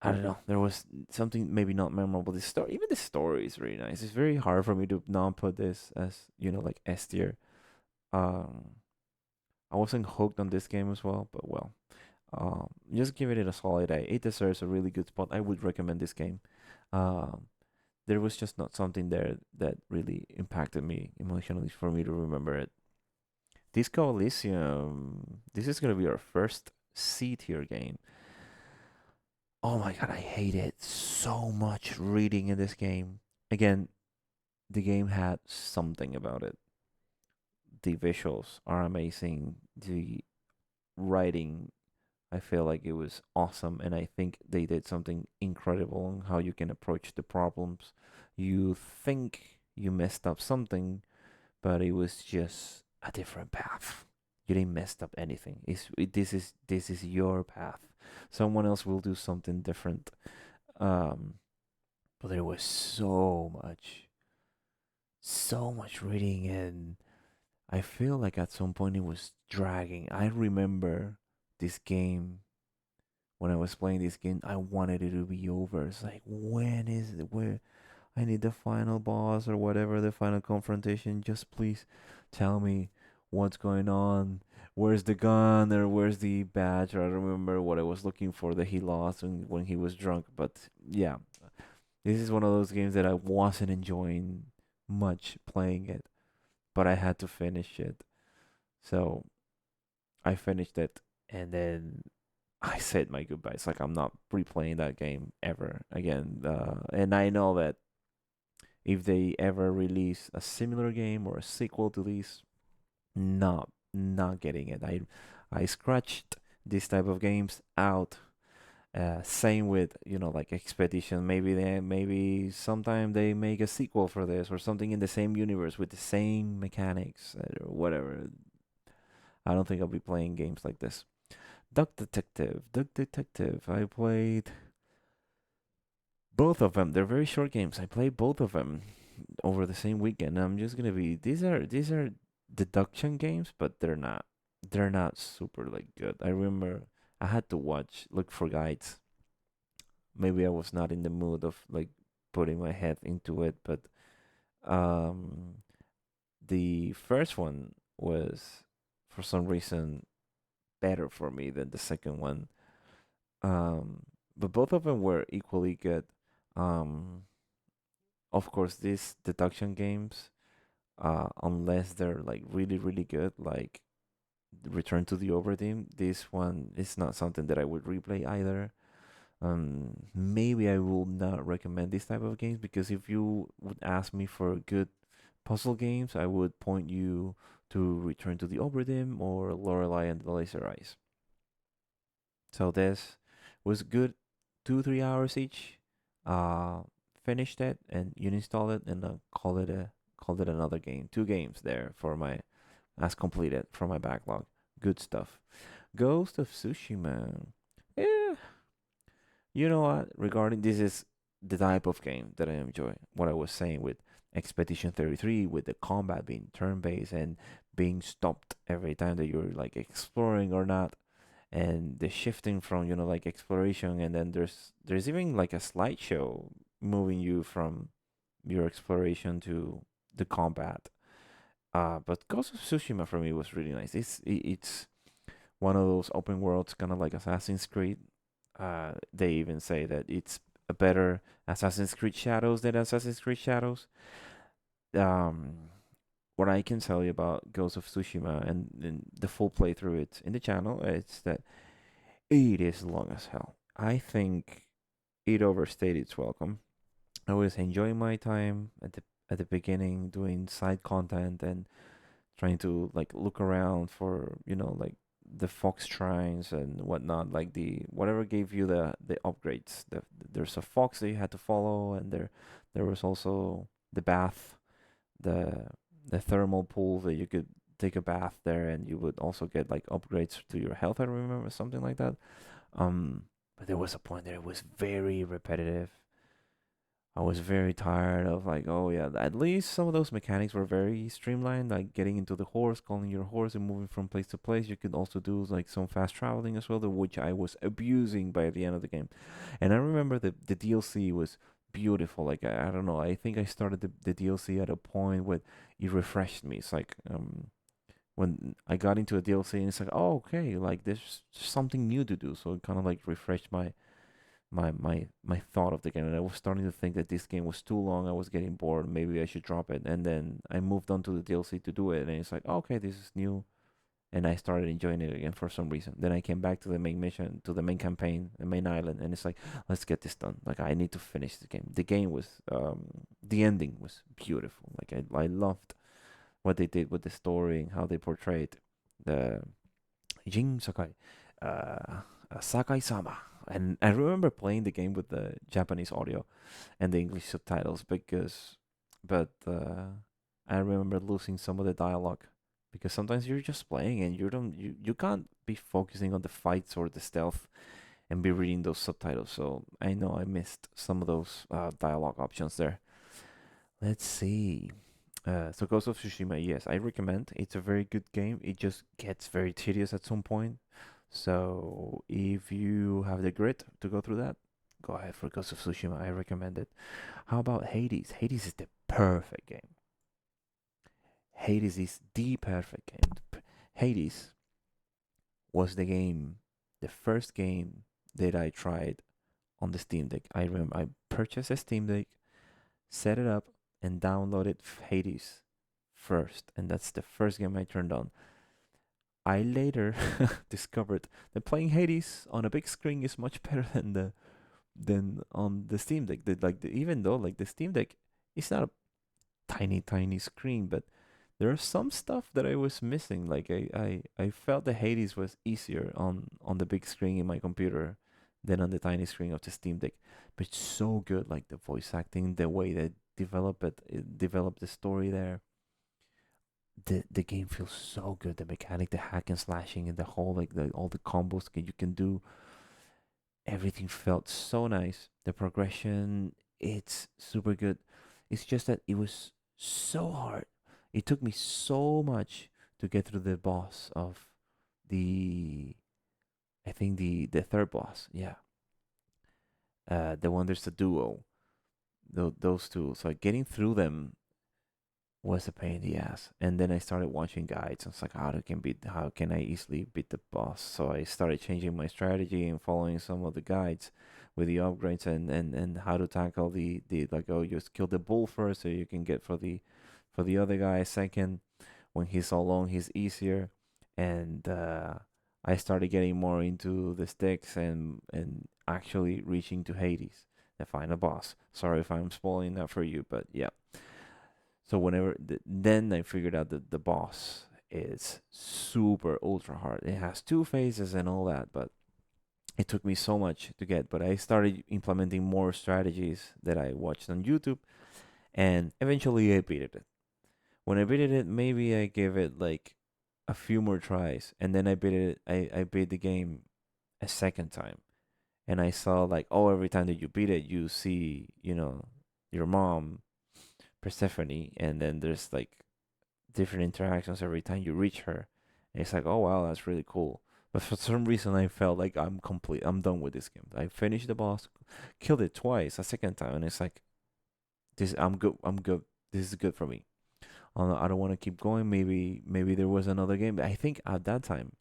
I don't know. There was something maybe not memorable. The story, even the story, is really nice. It's very hard for me to not put this as like S tier. Um, I wasn't hooked on this game as well, but well. Just give it a solid A. It deserves a really good spot. I would recommend this game. Um, there was just not something there that really impacted me emotionally for me to remember it. Disco Elysium. This is gonna be our first C tier game. Oh my god, I hated so much reading in this game. Again, the game had something about it. The visuals are amazing. The writing, I feel like it was awesome, and I think they did something incredible on how you can approach the problems. You think you messed up something, but it was just a different path. You didn't mess up anything. This is your path. Someone else will do something different. Um, but there was so much reading, and I feel like at some point it was dragging. I remember this game when I was playing this game. I wanted it to be over. It's like, when is it? Where I need the final boss or whatever, the final confrontation. Just please tell me what's going on. Where's the gun or where's the badge? Or I don't remember what I was looking for that he lost when he was drunk. But yeah, this is one of those games that I wasn't enjoying much playing it, but I had to finish it. So I finished it, and then I said my goodbyes. Like, I'm not replaying that game ever again. And I know that if they ever release a similar game or a sequel to this, not getting it. I scratched this type of games out. Same with, like Expedition. Maybe sometime they make a sequel for this or something in the same universe with the same mechanics or whatever. I don't think I'll be playing games like this. Duck Detective. I played both of them. They're very short games. I played both of them over the same weekend. I'm just gonna be these are deduction games, but they're not super like good. I remember I had to look for guides. Maybe I was not in the mood of like putting my head into it, but um the first one was for some reason better for me than the second one. But both of them were equally good. Um of course, these deduction games, unless they're like really really good, like Return to the Overdream, this one is not something that I would replay either. Maybe I will not recommend this type of games because if you would ask me for good puzzle games, I would point you to Return to the Overdream or Lorelei and the Laser Eyes. So this was good, 2 3 hours each. Uh, Finished it and you install it and called it another game. 2 games there for my as completed from my backlog. Good stuff. Ghost of Tsushima. Yeah, you know what? Regarding this is the type of game that I enjoy. What I was saying with Expedition 33, with the combat being turn-based and being stopped every time that you're like exploring or not, and the shifting from like exploration, and then there's even like a slideshow moving you from your exploration to the combat. But Ghost of Tsushima for me was really nice. It's one of those open worlds, kind of like Assassin's Creed. They even say that it's a better Assassin's Creed Shadows than Assassin's Creed Shadows. Um, what I can tell you about Ghost of Tsushima and the full playthrough it's in the channel, it's that it is long as hell. I think it overstayed its welcome. I was enjoying my time at the beginning doing side content and trying to like look around for like the fox shrines and whatnot, like the whatever gave you the upgrades. There's a fox that you had to follow, and there was also the bath, the the thermal pool that you could take a bath there, and you would also get like upgrades to your health. I remember something like that. But there was a point that it was very repetitive. I was very tired of like, oh yeah, at least some of those mechanics were very streamlined, like getting into the horse, calling your horse, and moving from place to place. You could also do like some fast traveling as well, which I was abusing by the end of the game. And I remember the DLC was beautiful. Like I don't know, I think I started the DLC at a point where it refreshed me. It's like when I got into a DLC, and it's like, oh, okay, like there's something new to do. So it kind of like refreshed my thought of the game, and I was starting to think that this game was too long. I was getting bored. Maybe I should drop it. And then I moved on to the DLC to do it, and it's like, okay, this is new, and I started enjoying it again for some reason. Then I came back to the main mission, to the main campaign, the main island, and it's like, let's get this done. Like I need to finish the game. The game was, the ending was beautiful. Like I loved what they did with the story and how they portrayed the Jin Sakai, Sakai-sama. And I remember playing the game with the Japanese audio and the English subtitles but I remember losing some of the dialogue because sometimes you're just playing and you can't be focusing on the fights or the stealth and be reading those subtitles. So I know I missed some of those dialogue options there. Let's see. So Ghost of Tsushima, yes, I recommend. It's a very good game. It just gets very tedious at some point. So if you have the grit to go through that, go ahead for Ghost of Tsushima. I recommend it. How about Hades? Hades is the perfect game. Hades is the perfect game. Hades was the first game that I tried on the Steam Deck. I remember I purchased a Steam Deck, set it up, and downloaded Hades first, and that's the first game I turned on. I later discovered that playing Hades on a big screen is much better than on the Steam Deck. Even though like the Steam Deck is not a tiny screen, but there are some stuff that I was missing. Like I felt the Hades was easier on the big screen in my computer than on the tiny screen of the Steam Deck. But it's so good, like the voice acting, the way they develop the story there. The game feels so good. The mechanic, the hack and slashing, and the whole like all the combos you can do. Everything felt so nice. The progression, it's super good. It's just that it was so hard. It took me so much to get through the boss of the, I think the third boss. Yeah, the one there's the duo. Those two. So getting through them was a pain in the ass. And then I started watching guides. I was like, how can I easily beat the boss? So I started changing my strategy and following some of the guides with the upgrades and how to tackle the like, oh, just kill the bull first so you can get for the other guy second. When he's alone he's easier. And I started getting more into the sticks and actually reaching to Hades, the final boss. Sorry if I'm spoiling that for you, but yeah. So then I figured out that the boss is super ultra hard. It has two phases and all that, but it took me so much to get. But I started implementing more strategies that I watched on YouTube, and eventually I beat it. When I beat it, maybe I gave it like a few more tries, and then I beat it. I beat the game a second time, and I saw like, oh, every time that you beat it, you see, your mom Persephone, and then there's like different interactions every time you reach her. And it's like, oh wow, that's really cool. But for some reason, I felt like I'm done with this game. I finished the boss, killed it twice, a second time, and it's like, I'm good. I'm good. This is good for me. I don't want to keep going. Maybe there was another game. But I think at that time,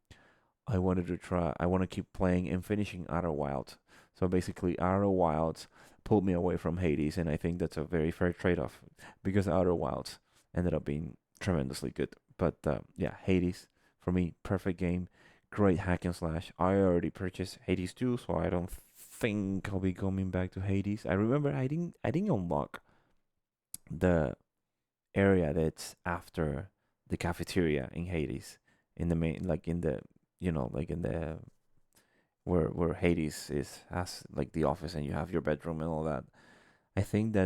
I wanted to try. I want to keep playing and finishing Outer Wilds. So basically, Outer Wilds pulled me away from Hades, and I think that's a very fair trade-off because Outer Wilds ended up being tremendously good. But yeah, Hades for me, perfect game, great hack and slash. I already purchased Hades 2, so I don't think I'll be coming back to Hades. I remember I didn't unlock the area that's after the cafeteria in Hades, in the main, like in the, like in the where Hades is, has like the office and you have your bedroom and all that. I think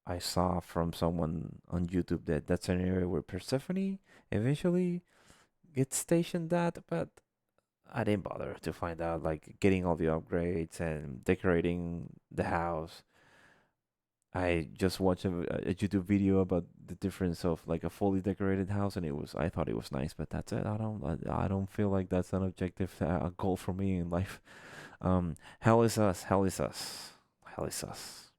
I saw from someone on YouTube that that's an area where Persephone eventually gets stationed at, but I didn't bother to find out, like getting all the upgrades and decorating the house. I just watched a YouTube video about the difference of like a fully decorated house, and I thought it was nice, but that's it. I don't feel like that's an objective a goal for me in life. Hell is us. Hell is us. Hell is us.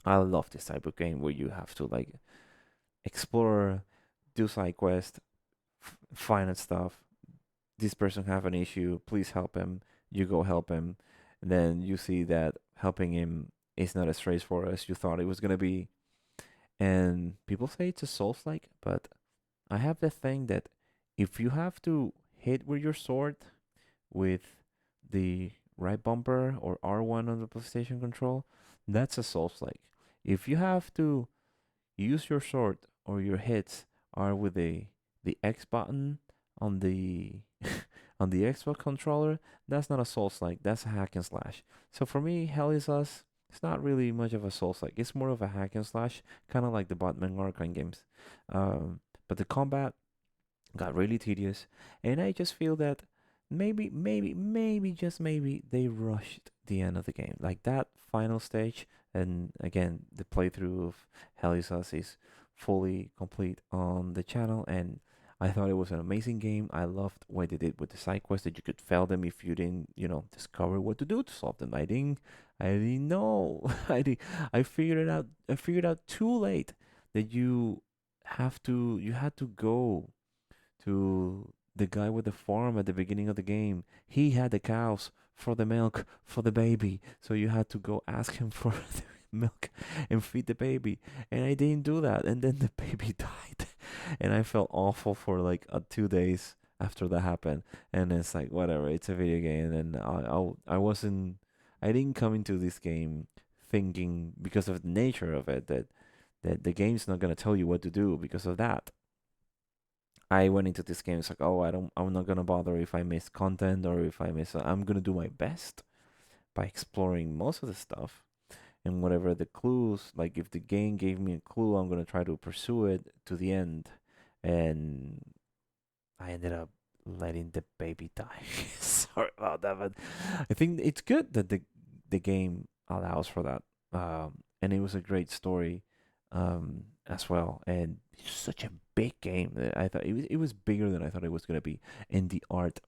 I love this type of game where you have to like explore, do side quest, find stuff. This person have an issue. Please help him. You go help him. And then you see that helping him is not as straightforward as you thought it was gonna be. And people say it's a Souls-like, but I have the thing that if you have to hit with your sword with the right bumper or R1 on the PlayStation control, that's a Souls-like. If you have to use your sword or your hits are with the X button on the on the Xbox controller, that's not a Souls-like. That's a hack and slash. So for me, Hell is Us, it's not really much of a Souls-like. It's more of a hack and slash, kind of like the Batman Arkham games. But the combat got really tedious, and I just feel that maybe, just maybe they rushed the end of the game. Like that final stage, and again, the playthrough of Helios is fully complete on the channel, and I thought it was an amazing game. I loved what they did with the side quests that you could fail them if you didn't, discover what to do to solve them. I didn't know. I figured it out. I figured out too late that you had to go to the guy with the farm at the beginning of the game. He had the cows for the milk for the baby, so you had to go ask him for the milk and feed the baby. And I didn't do that, and then the baby died, and I felt awful for like 2 days after that happened. And it's like whatever, it's a video game, and I didn't come into this game thinking because of the nature of it that the game's not gonna tell you what to do because of that. I went into this game. It's like, oh, I'm not gonna bother if I miss content or if I miss. I'm gonna do my best by exploring most of the stuff and whatever the clues. Like, if the game gave me a clue, I'm gonna try to pursue it to the end. And I ended up letting the baby die. Sorry about that, but I think it's good that the game allows for that. And it was a great story, as well. And it's such a big game that I thought it was bigger than I thought it was gonna be. And the art,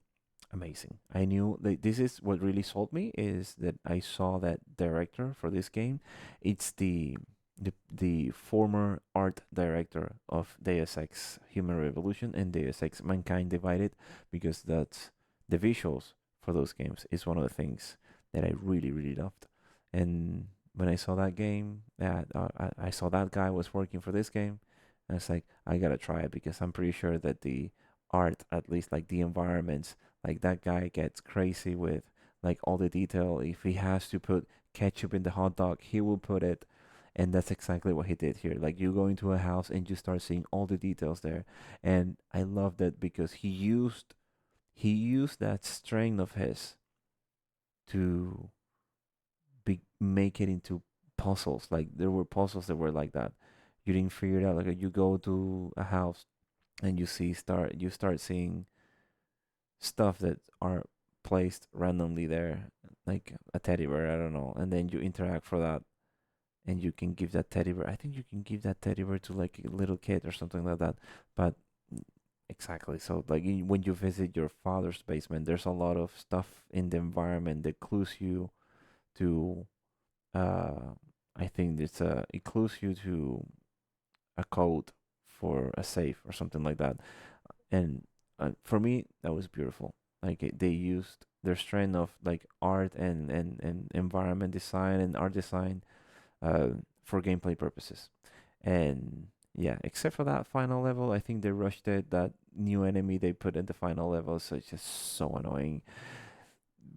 amazing. I knew that this is what really sold me is that I saw that director for this game. It's the former art director of Deus Ex Human Revolution and Deus Ex Mankind Divided, because that's the visuals for those games is one of the things that I really really loved. And when I saw that game, I saw that guy was working for this game, and I was like, I gotta try it because I'm pretty sure that the art, at least like the environments, like that guy gets crazy with like all the detail. If he has to put ketchup in the hot dog, he will put it. And that's exactly what he did here. Like, you go into a house and you start seeing all the details there. And I love that because he used that strength of his to make it into puzzles. Like, there were puzzles that were like that. You didn't figure it out. Like, you go to a house and you start seeing stuff that are placed randomly there, like a teddy bear, I don't know, and then you interact for that, and you can give that teddy bear. I think you can give that teddy bear to like a little kid or something like that. But exactly, so like when you visit your father's basement, there's a lot of stuff in the environment that clues you to. Uh, I think it clues you to a code for a safe or something like that. And for me, that was beautiful. Like, they used their strength of like art and environment design and art design, uh, for gameplay purposes. And yeah, except for that final level, I think they rushed it. That new enemy they put in the final level, so it's just so annoying.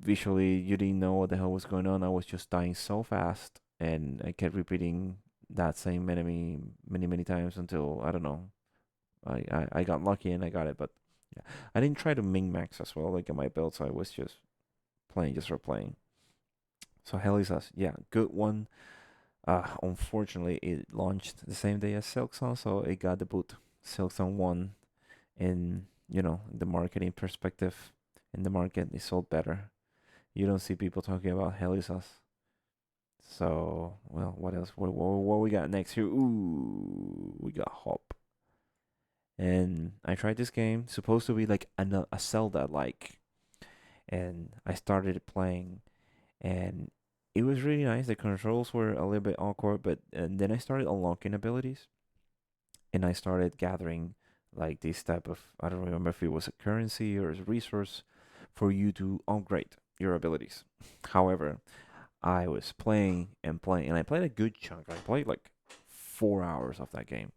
Visually, you didn't know what the hell was going on. I was just dying so fast, and I kept repeating that same enemy many many times until I don't know. I got lucky and I got it, but yeah, I didn't try to min max as well, like in my build, so I was just playing just for playing. So Hell is Us, yeah, good one. Unfortunately, it launched the same day as Silksong, so it got the boot. Silksong won in, the marketing perspective. In the market, it sold better. You don't see people talking about Hell is Us. So, well, what else? What we got next here? Ooh, we got Hop. And I tried this game, supposed to be like a Zelda like, and I started playing, and it was really nice. The controls were a little bit awkward, but and then I started unlocking abilities, and I started gathering like this type of, I don't remember if it was a currency or a resource for you to upgrade your abilities. However, I was playing and playing, and I played a good chunk. I played like 4 hours of that game,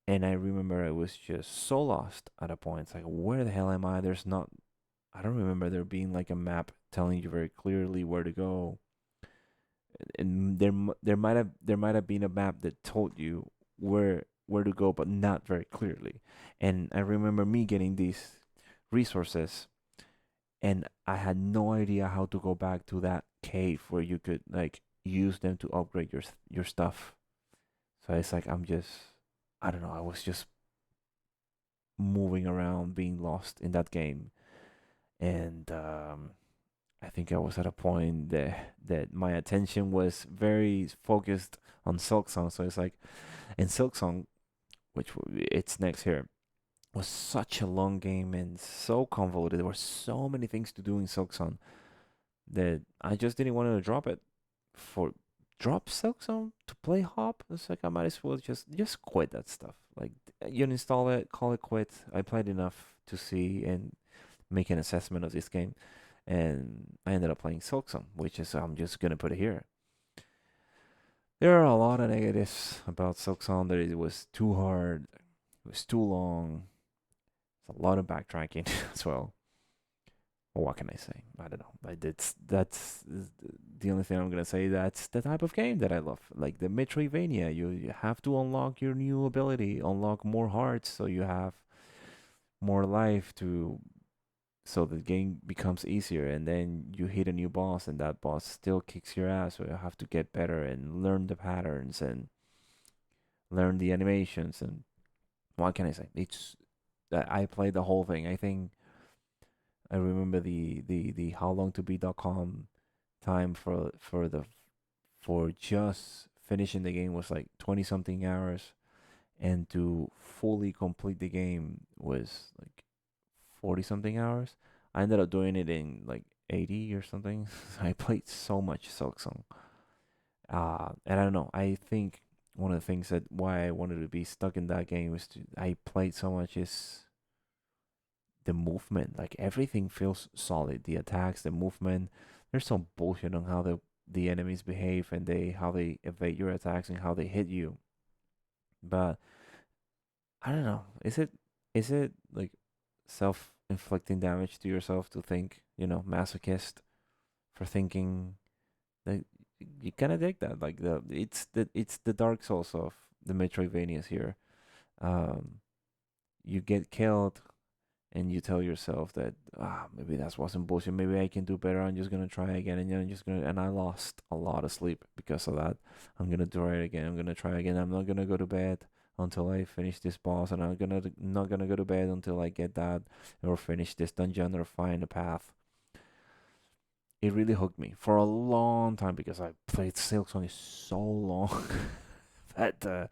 and I remember I was just so lost at a point. It's like, where the hell am I? There's not. I don't remember there being like a map telling you very clearly where to go, and there might have been a map that told you where to go, but not very clearly. And I remember me getting these resources, and I had no idea how to go back to that cave where you could like use them to upgrade your stuff. So it's like I don't know, I was just moving around, being lost in that game, and I think I was at a point that my attention was very focused on Silksong. So it's like, in Silksong, which it's next here, was such a long game and so convoluted. There were so many things to do in Silksong that I just didn't want to drop it. For drop Silksong to play Hop, it's like I might as well just quit that stuff. Like, you install it, call it quit. I played enough to see and make an assessment of this game, and I ended up playing Silksong, which is, I'm just gonna put it here. There are a lot of negatives about Silksong. That it was too hard, it was too long, it's a lot of backtracking as well. Well, what can I say? I don't know. That's the only thing I'm gonna say. That's the type of game that I love. Like the Metroidvania, you have to unlock your new ability, unlock more hearts, so you have more life to, so the game becomes easier, and then you hit a new boss and that boss still kicks your ass, so you have to get better and learn the patterns and learn the animations. And what can I say? It's that I played the whole thing. I think I remember the how long to beat.com time for just finishing the game was like 20 something hours, and to fully complete the game was like 40 something hours. I ended up doing it in like 80 or something. I played so much Silksong. And I don't know. I think one of the things that why I wanted to be stuck in that game was I played so much is the movement. Like everything feels solid. The attacks, the movement. There's some bullshit on how the enemies behave and how they evade your attacks and how they hit you. But I don't know. Is it like self-inflicting damage to yourself to think, masochist for thinking that you kind of dig that? Like it's the Dark Souls of the Metroidvanias here. Um, you get killed and you tell yourself that, maybe that wasn't bullshit. Maybe I can do better. I'm just gonna try again, and I'm just gonna. And I lost a lot of sleep because of that. I'm gonna try it again. I'm gonna try again. I'm not gonna go to bed until I finish this boss, and I'm gonna not gonna go to bed until I get that or finish this dungeon or find a path. It really hooked me for a long time because I played Silksong so long that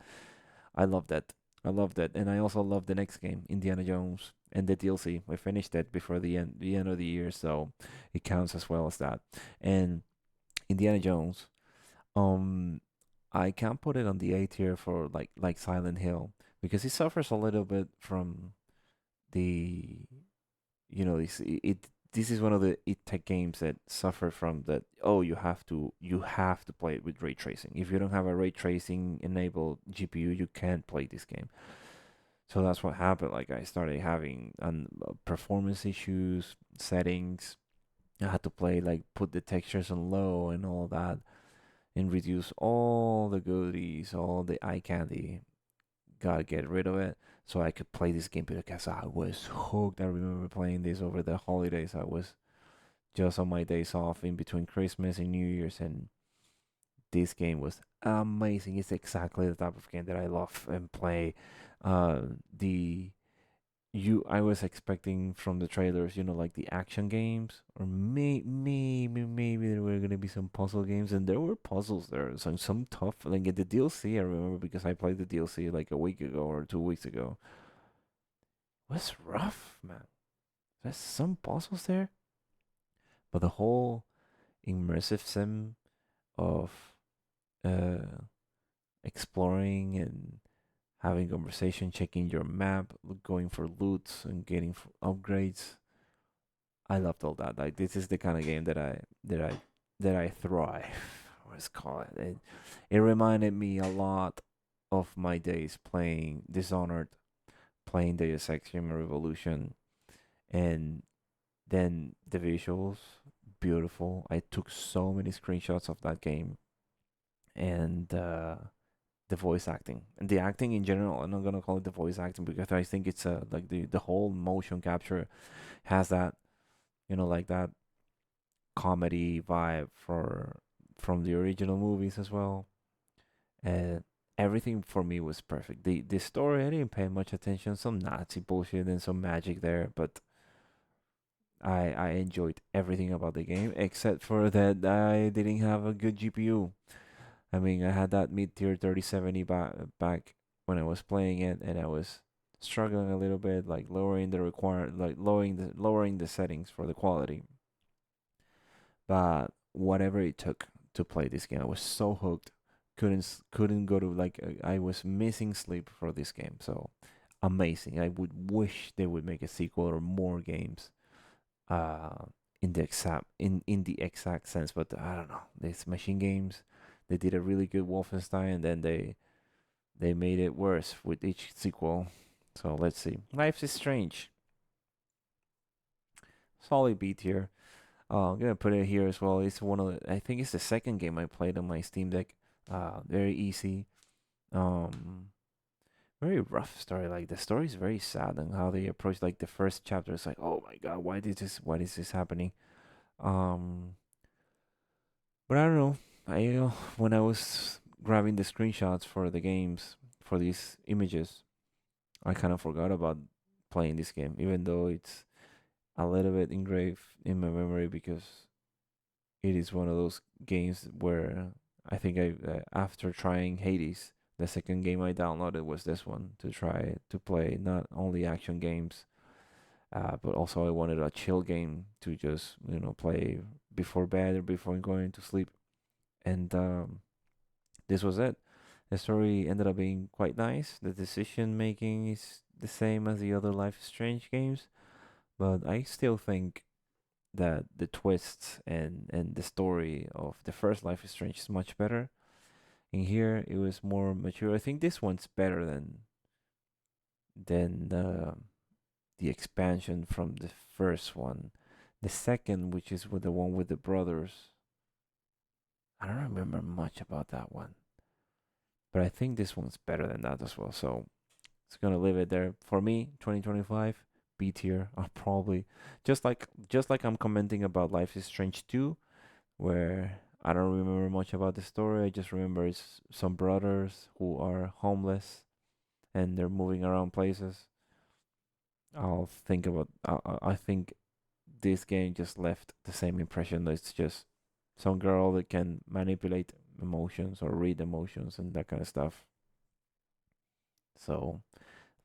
I love that. I love that, and I also love the next game, Indiana Jones, and the DLC. I finished that before the end of the year, so it counts as well as that. And Indiana Jones, um, I can't put it on the A tier for like Silent Hill because it suffers a little bit from the this is one of the tech games that suffer from that. Oh, you have to play it with ray tracing. If you don't have a ray tracing enabled GPU, you can't play this game. So that's what happened. Like I started having performance issues, settings. I had to play like put the textures on low and all that, and reduce all the goodies, all the eye candy. Gotta get rid of it so I could play this game because I was hooked. I remember playing this over the holidays. I was just on my days off in between Christmas and New Year's, and this game was amazing. It's exactly the type of game that I love and play. The you I was expecting from the trailers, like the action games, or maybe there were gonna be some puzzle games, and there were puzzles there. Some tough, like in the DLC. I remember because I played the DLC like a week ago or 2 weeks ago. It was rough, man. There's some puzzles there, but the whole immersive sim of uh exploring and having conversation, checking your map, going for loots and getting upgrades. I loved all that. Like this is the kind of game that I thrive. What's called it? It reminded me a lot of my days playing Dishonored, playing Deus Ex Human Revolution, and then the visuals, beautiful. I took so many screenshots of that game, and the voice acting and the acting in general. I'm not gonna call it the voice acting because I think it's like the whole motion capture has that, like that comedy vibe from the original movies as well. And everything for me was perfect. The story, I didn't pay much attention. Some Nazi bullshit and some magic there, but I enjoyed everything about the game except for that I didn't have a good GPU. I mean, I had that mid-tier 3070 back when I was playing it, and I was struggling a little bit, like lowering the settings for the quality. But whatever it took to play this game, I was so hooked. Couldn't go to like I was missing sleep for this game. So amazing. I would wish they would make a sequel or more games. Uh, in the exact sense, but I don't know. These machine games, they did a really good Wolfenstein, and then they made it worse with each sequel. So let's see. Life is Strange. Solid B tier. I'm gonna put it here as well. It's one of the, I think it's the second game I played on my Steam Deck. Very easy. Um, very rough story. Like the story is very sad and how they approach like the first chapter. It's like, oh my god, why is this happening? Um, but I don't know. When I was grabbing the screenshots for the games for these images, I kind of forgot about playing this game, even though it's a little bit engraved in my memory because it is one of those games where I think after trying Hades, the second game I downloaded was this one to try to play not only action games, but also I wanted a chill game to just play before bed or before going to sleep, and this was it. The story ended up being quite nice. The decision making is the same as the other Life is Strange games, but I still think that the twists and the story of the first Life is Strange is much better. In here, it was more mature. I think this one's better than the expansion from the first one. The second, which is with the one with the brothers, I don't remember much about that one, but I think this one's better than that as well. So it's gonna leave it there for me. 2025 B tier. I'll probably just like I'm commenting about Life is Strange 2, where I don't remember much about the story. I just remember it's some brothers who are homeless and they're moving around places. I'll think about. I think this game just left the same impression. That it's just some girl that can manipulate emotions or read emotions and that kind of stuff. So,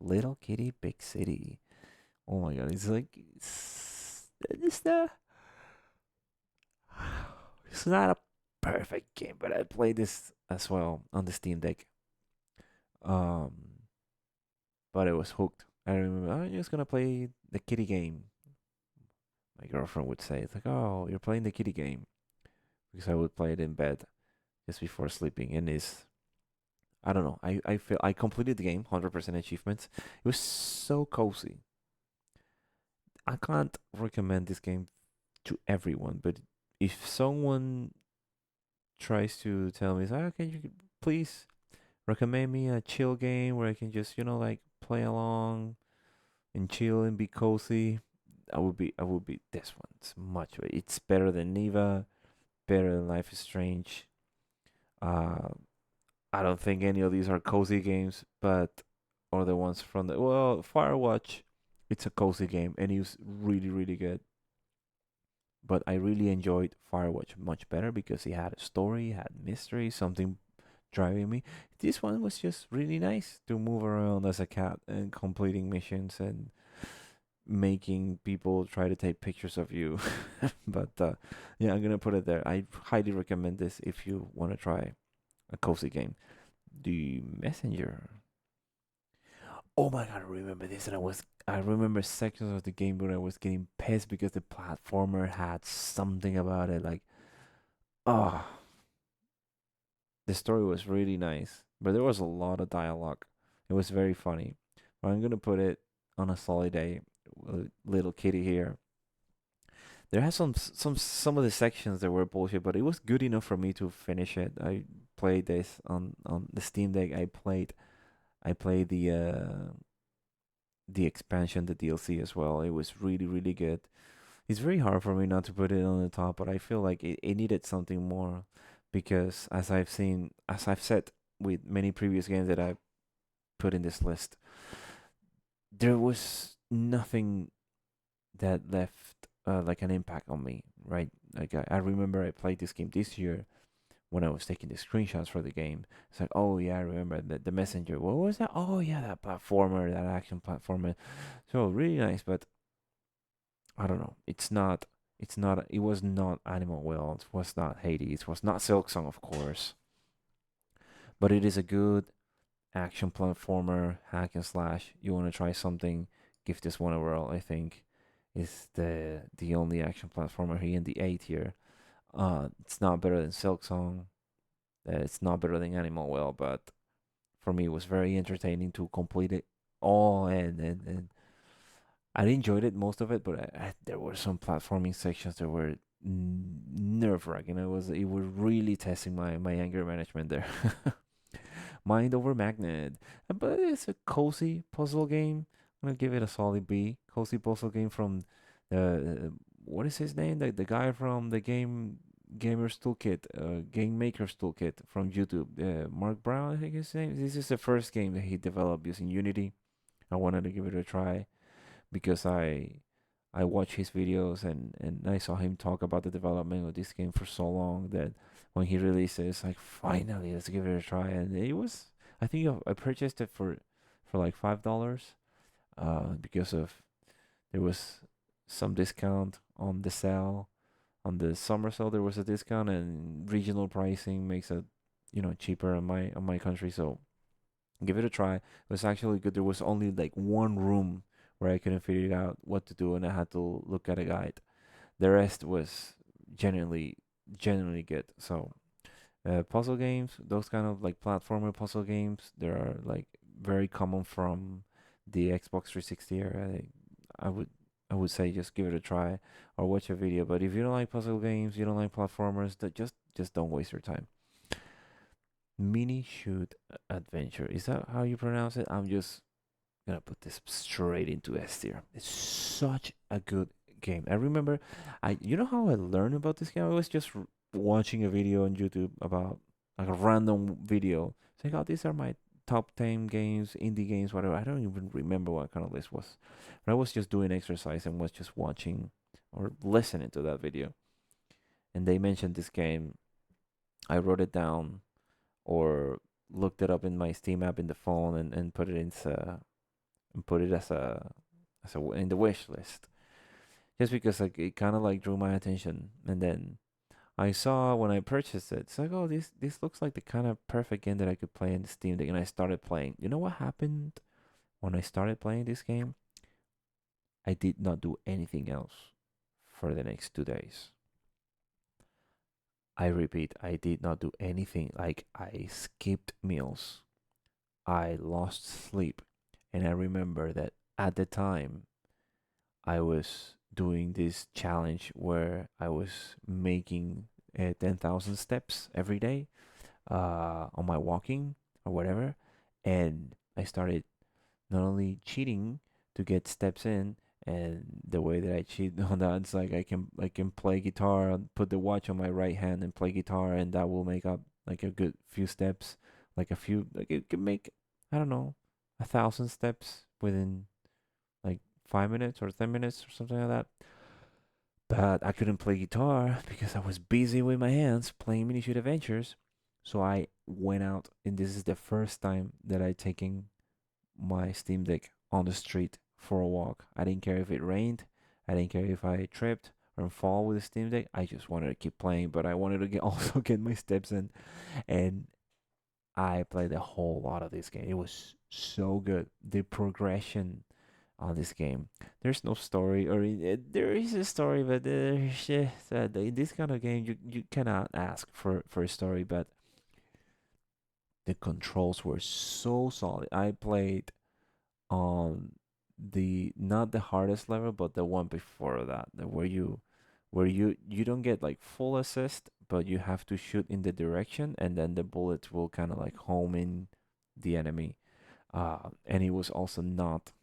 Little Kitty, Big City. Oh my god, it's like it's the it's not a perfect game, but I played this as well on the Steam Deck. Um, but I was hooked. I remember I'm just gonna play the kitty game. My girlfriend would say, it's like, oh, you're playing the kitty game because I would play it in bed just before sleeping, and it's I don't know. I feel I completed the game, 100% achievements. It was so cozy. I can't recommend this game to everyone, but if someone tries to tell me, oh, can you please recommend me a chill game where I can just, like play along and chill and be cozy, I would be this one. It's much better. It's better than Neva, better than Life is Strange. Uh, I don't think any of these are cozy games, but or the ones from the Firewatch. It's a cozy game and it's really really good. But I really enjoyed Firewatch much better because it had a story, it had mystery, something driving me. This one was just really nice to move around as a cat and completing missions and making people try to take pictures of you. But yeah, I'm gonna put it there. I highly recommend this if you want to try a cozy game. The Messenger. Oh my god, I remember this, and I remember sections of the game where I was getting pissed because the platformer had something about it. Like, oh, the story was really nice, but there was a lot of dialogue. It was very funny. But I'm gonna put it on a solid A. Little kitty here. There has some of the sections that were bullshit, but it was good enough for me to finish it. I played this on the Steam Deck. I played the expansion, the DLC as well. It was really really good. It's very hard for me not to put it on the top, but I feel like it needed something more because as I've said with many previous games that I put in this list, there was nothing that left like an impact on me, right? Like I remember I played this game this year when I was taking the screenshots for the game. It's like, oh yeah, I remember the messenger. What was that? Oh yeah, that platformer, that action platformer. So really nice, but I don't know. It's not. It's not. It was not Animal World. It was not Hades. It was not Silk Song, of course. But it is a good action platformer, hack and slash. You want to try something? Give this one a whirl. I think is the only action platformer here in the A tier. It's not better than Silk Song. It's not better than Animal World, but for me, it was very entertaining to complete it all, and I enjoyed it most of it, but there were some platforming sections that were nerve wracking. It was really testing my anger management there. Mind over Magnet, but it's a cozy puzzle game. I'm gonna give it a solid B. Cozy puzzle game from what is his name? The guy from the Gamers Toolkit, Game Makers Toolkit from YouTube. Mark Brown, I think his name. This is the first game that he developed using Unity. I wanted to give it a try because I watched his videos and I saw him talk about the development of this game for so long that when he released it, it's like finally let's give it a try. And it was I think I purchased it for like $5 because of there was some discount on the sale on the summer sale. There was a discount and regional pricing makes it cheaper on my country. So give it a try. It was actually good. There was only like one room where I couldn't figure out what to do, and I had to look at a guide. The rest was genuinely, genuinely good. So, puzzle games, those kind of like platformer puzzle games, they are like very common from the Xbox 360 era. I would, I would say just give it a try or watch a video. But if you don't like puzzle games, you don't like platformers, that just don't waste your time. Mini Shoot Adventure. Is that how you pronounce it? I'm just gonna put this straight into S tier. It's such a good game. I remember, you know how I learned about this game? I was just watching a video on YouTube about like a random video. It's like, oh, these are my top 10 games, indie games, whatever. I don't even remember what kind of list was. But I was just doing exercise and was just watching or listening to that video. And they mentioned this game. I wrote it down or looked it up in my Steam app in the phone and put it into and put it as a in the wish list just because like it kind of like drew my attention. And then I saw when I purchased it, it's like, oh, this looks like the kind of perfect game that I could play in the Steam Deck. And I started playing. You know what happened when I started playing this game? I did not do anything else for the next 2 days. I repeat, I did not do anything. Like I skipped meals, I lost sleep, and I remember that at the time I was doing this challenge where I was making 10,000 steps every day on my walking or whatever. And I started not only cheating to get steps in, and the way that I cheat on that is like I can play guitar, put the watch on my right hand and play guitar, and that will make up like a good few steps, like a few like it can make I don't know 1,000 steps within like 5 minutes or 10 minutes or something like that. But I couldn't play guitar because I was busy with my hands playing Mini Shoot Adventures. So I went out, and this is the first time that I taken my Steam Deck on the street for a walk. I didn't care if it rained. I didn't care if I tripped or fall with the Steam Deck. I just wanted to keep playing, but I wanted to get also get my steps in, and I played a whole lot of this game. It was so good. The progression on this game. There's no story, or there is a story, but there's just, in this kind of game, you cannot ask for a story. But the controls were so solid. I played on the not the hardest level, but the one before that, where you don't get like full assist, but you have to shoot in the direction, and then the bullets will kind of like home in the enemy. And it was also not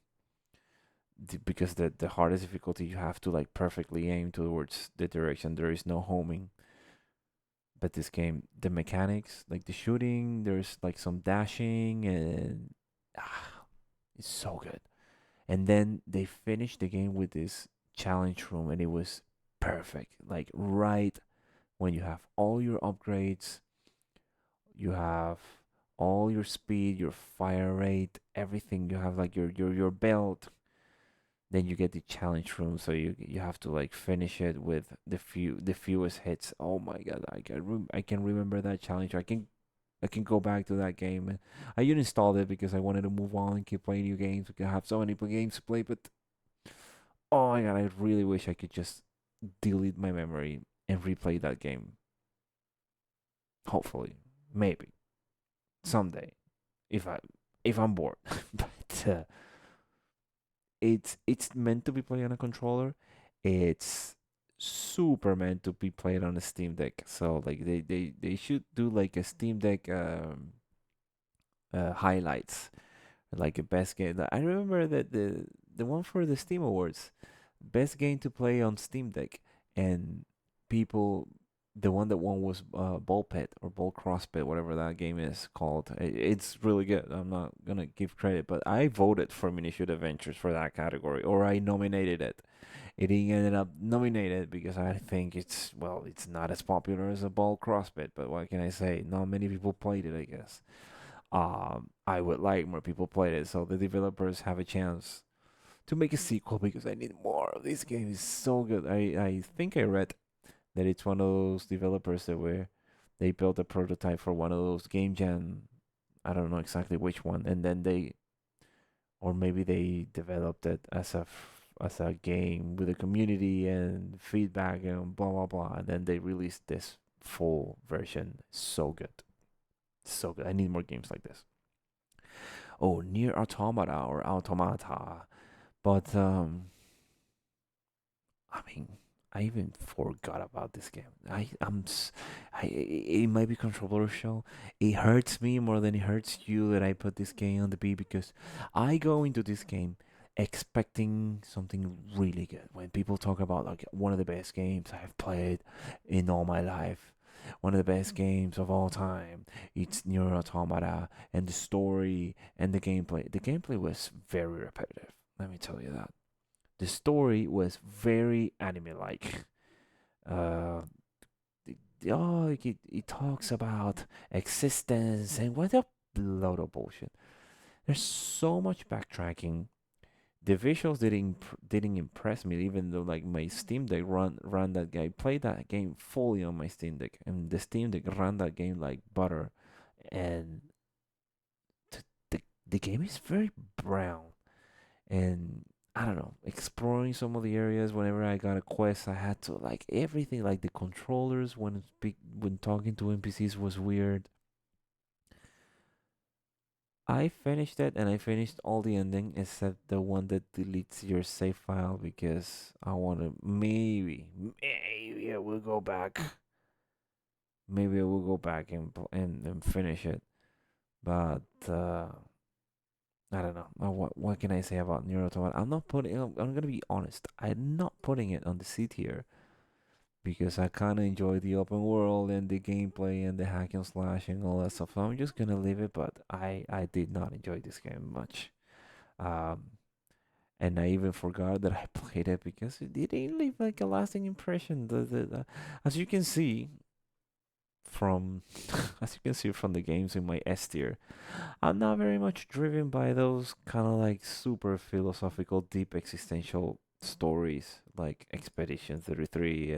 because the hardest difficulty you have to like perfectly aim towards the direction. There is no homing. But this game, the mechanics, like the shooting, there's like some dashing, and it's so good. And then they finished the game with this challenge room, and it was perfect. Like right when you have all your upgrades, you have all your speed, your fire rate, everything. You have like your belt. Then you get the challenge room, so you have to like finish it with the fewest hits. Oh my god, I can remember that challenge. I can go back to that game. And I uninstalled it because I wanted to move on and keep playing new games. We can have so many games to play, but oh my god, I really wish I could just delete my memory and replay that game. Hopefully, maybe someday, if I'm bored. But it's meant to be played on a controller. It's super meant to be played on a Steam Deck. So like they should do like a Steam Deck highlights, like a best game. I remember that the one for the Steam Awards, best game to play on Steam Deck, and people, the one that won was Ball Pit or Ball Crosspit, whatever that game is called. It's really good. I'm not gonna give credit, but I voted for Minishoot Adventures for that category, or I nominated it. It ended up nominated because I think it's not as popular as a Ball Crosspit, but what can I say? Not many people played it, I guess. I would like more people played it, so the developers have a chance to make a sequel because I need more of this game. It's so good. I think I read that it's one of those developers that were they built a prototype for one of those game jam. I don't know exactly which one, and then or maybe they developed it as a game with a community and feedback and blah blah blah, and then they released this full version. So good, so good. I need more games like this. Oh, Near Automata or Automata, but I mean, I even forgot about this game. It might be controversial. It hurts me more than it hurts you that I put this game on the B because I go into this game expecting something really good. When people talk about like one of the best games I've played in all my life, one of the best games of all time, it's Nier Automata, and the story and the gameplay. The gameplay was very repetitive. Let me tell you that the story was very anime-like. Uh, it talks about existence and what a load of bullshit. There's so much backtracking. The visuals didn't impress me, even though like my Steam Deck run that game. Played that game fully on my Steam Deck, and the Steam Deck ran that game like butter. And the the game is very brown and I don't know, exploring some of the areas. Whenever I got a quest, I had to like everything, like the controllers when talking to NPCs was weird. I finished it and I finished all the ending except the one that deletes your save file because I want to maybe I will go back. Maybe I will go back and finish it. But I don't know. What can I say about Nier Automata? I'm gonna be honest. I'm not putting it on the C tier because I kind of enjoy the open world and the gameplay and the hack and slash and all that stuff. So I'm just gonna leave it. But I did not enjoy this game much. Um, and I even forgot that I played it because it didn't leave like a lasting impression. As you can see from as you can see from the games in my S tier, I'm not very much driven by those kind of like super philosophical, deep existential stories like Expedition 33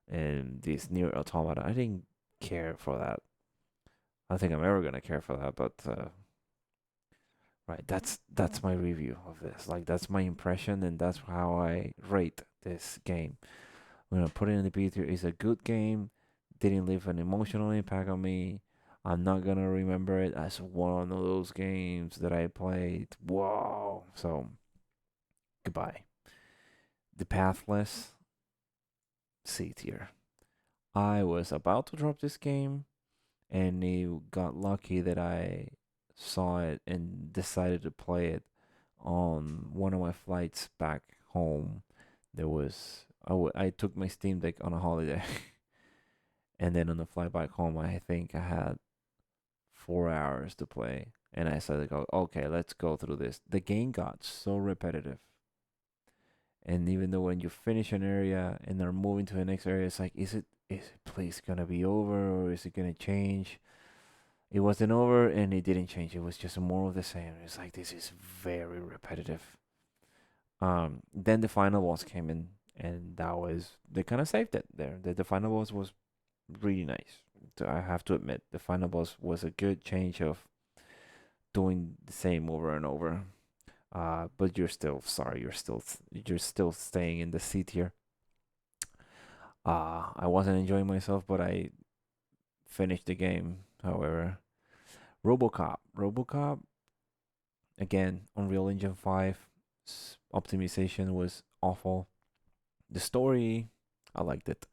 and this Near Automata. I didn't care for that. I don't think I'm ever gonna care for that, but Right. That's my review of this. Like that's my impression, and that's how I rate this game. I'm gonna put it in the B tier. It's a good game. Didn't leave an emotional impact on me. I'm not gonna remember it as one of those games that I played. Whoa. So goodbye. The Pathless C tier. I was about to drop this game, and it got lucky that I saw it and decided to play it on one of my flights back home. There was I took my Steam Deck on a holiday, and then on the flight back home, I think I had 4 hours to play, and I said, "Go okay, let's go through this." The game got so repetitive, and even though when you finish an area and are moving to the next area, it's like, is it please gonna be over or is it gonna change? It wasn't over and it didn't change. It was just more of the same. It's like this is very repetitive. Then the final boss came in, and that was they kind of saved it there. The final boss was really nice. I have to admit, the final boss was a good change of doing the same over and over. But you're still sorry. You're still staying in the C tier. I wasn't enjoying myself, but I finished the game. However, RoboCop again, Unreal Engine 5 optimization was awful. The story, I liked it.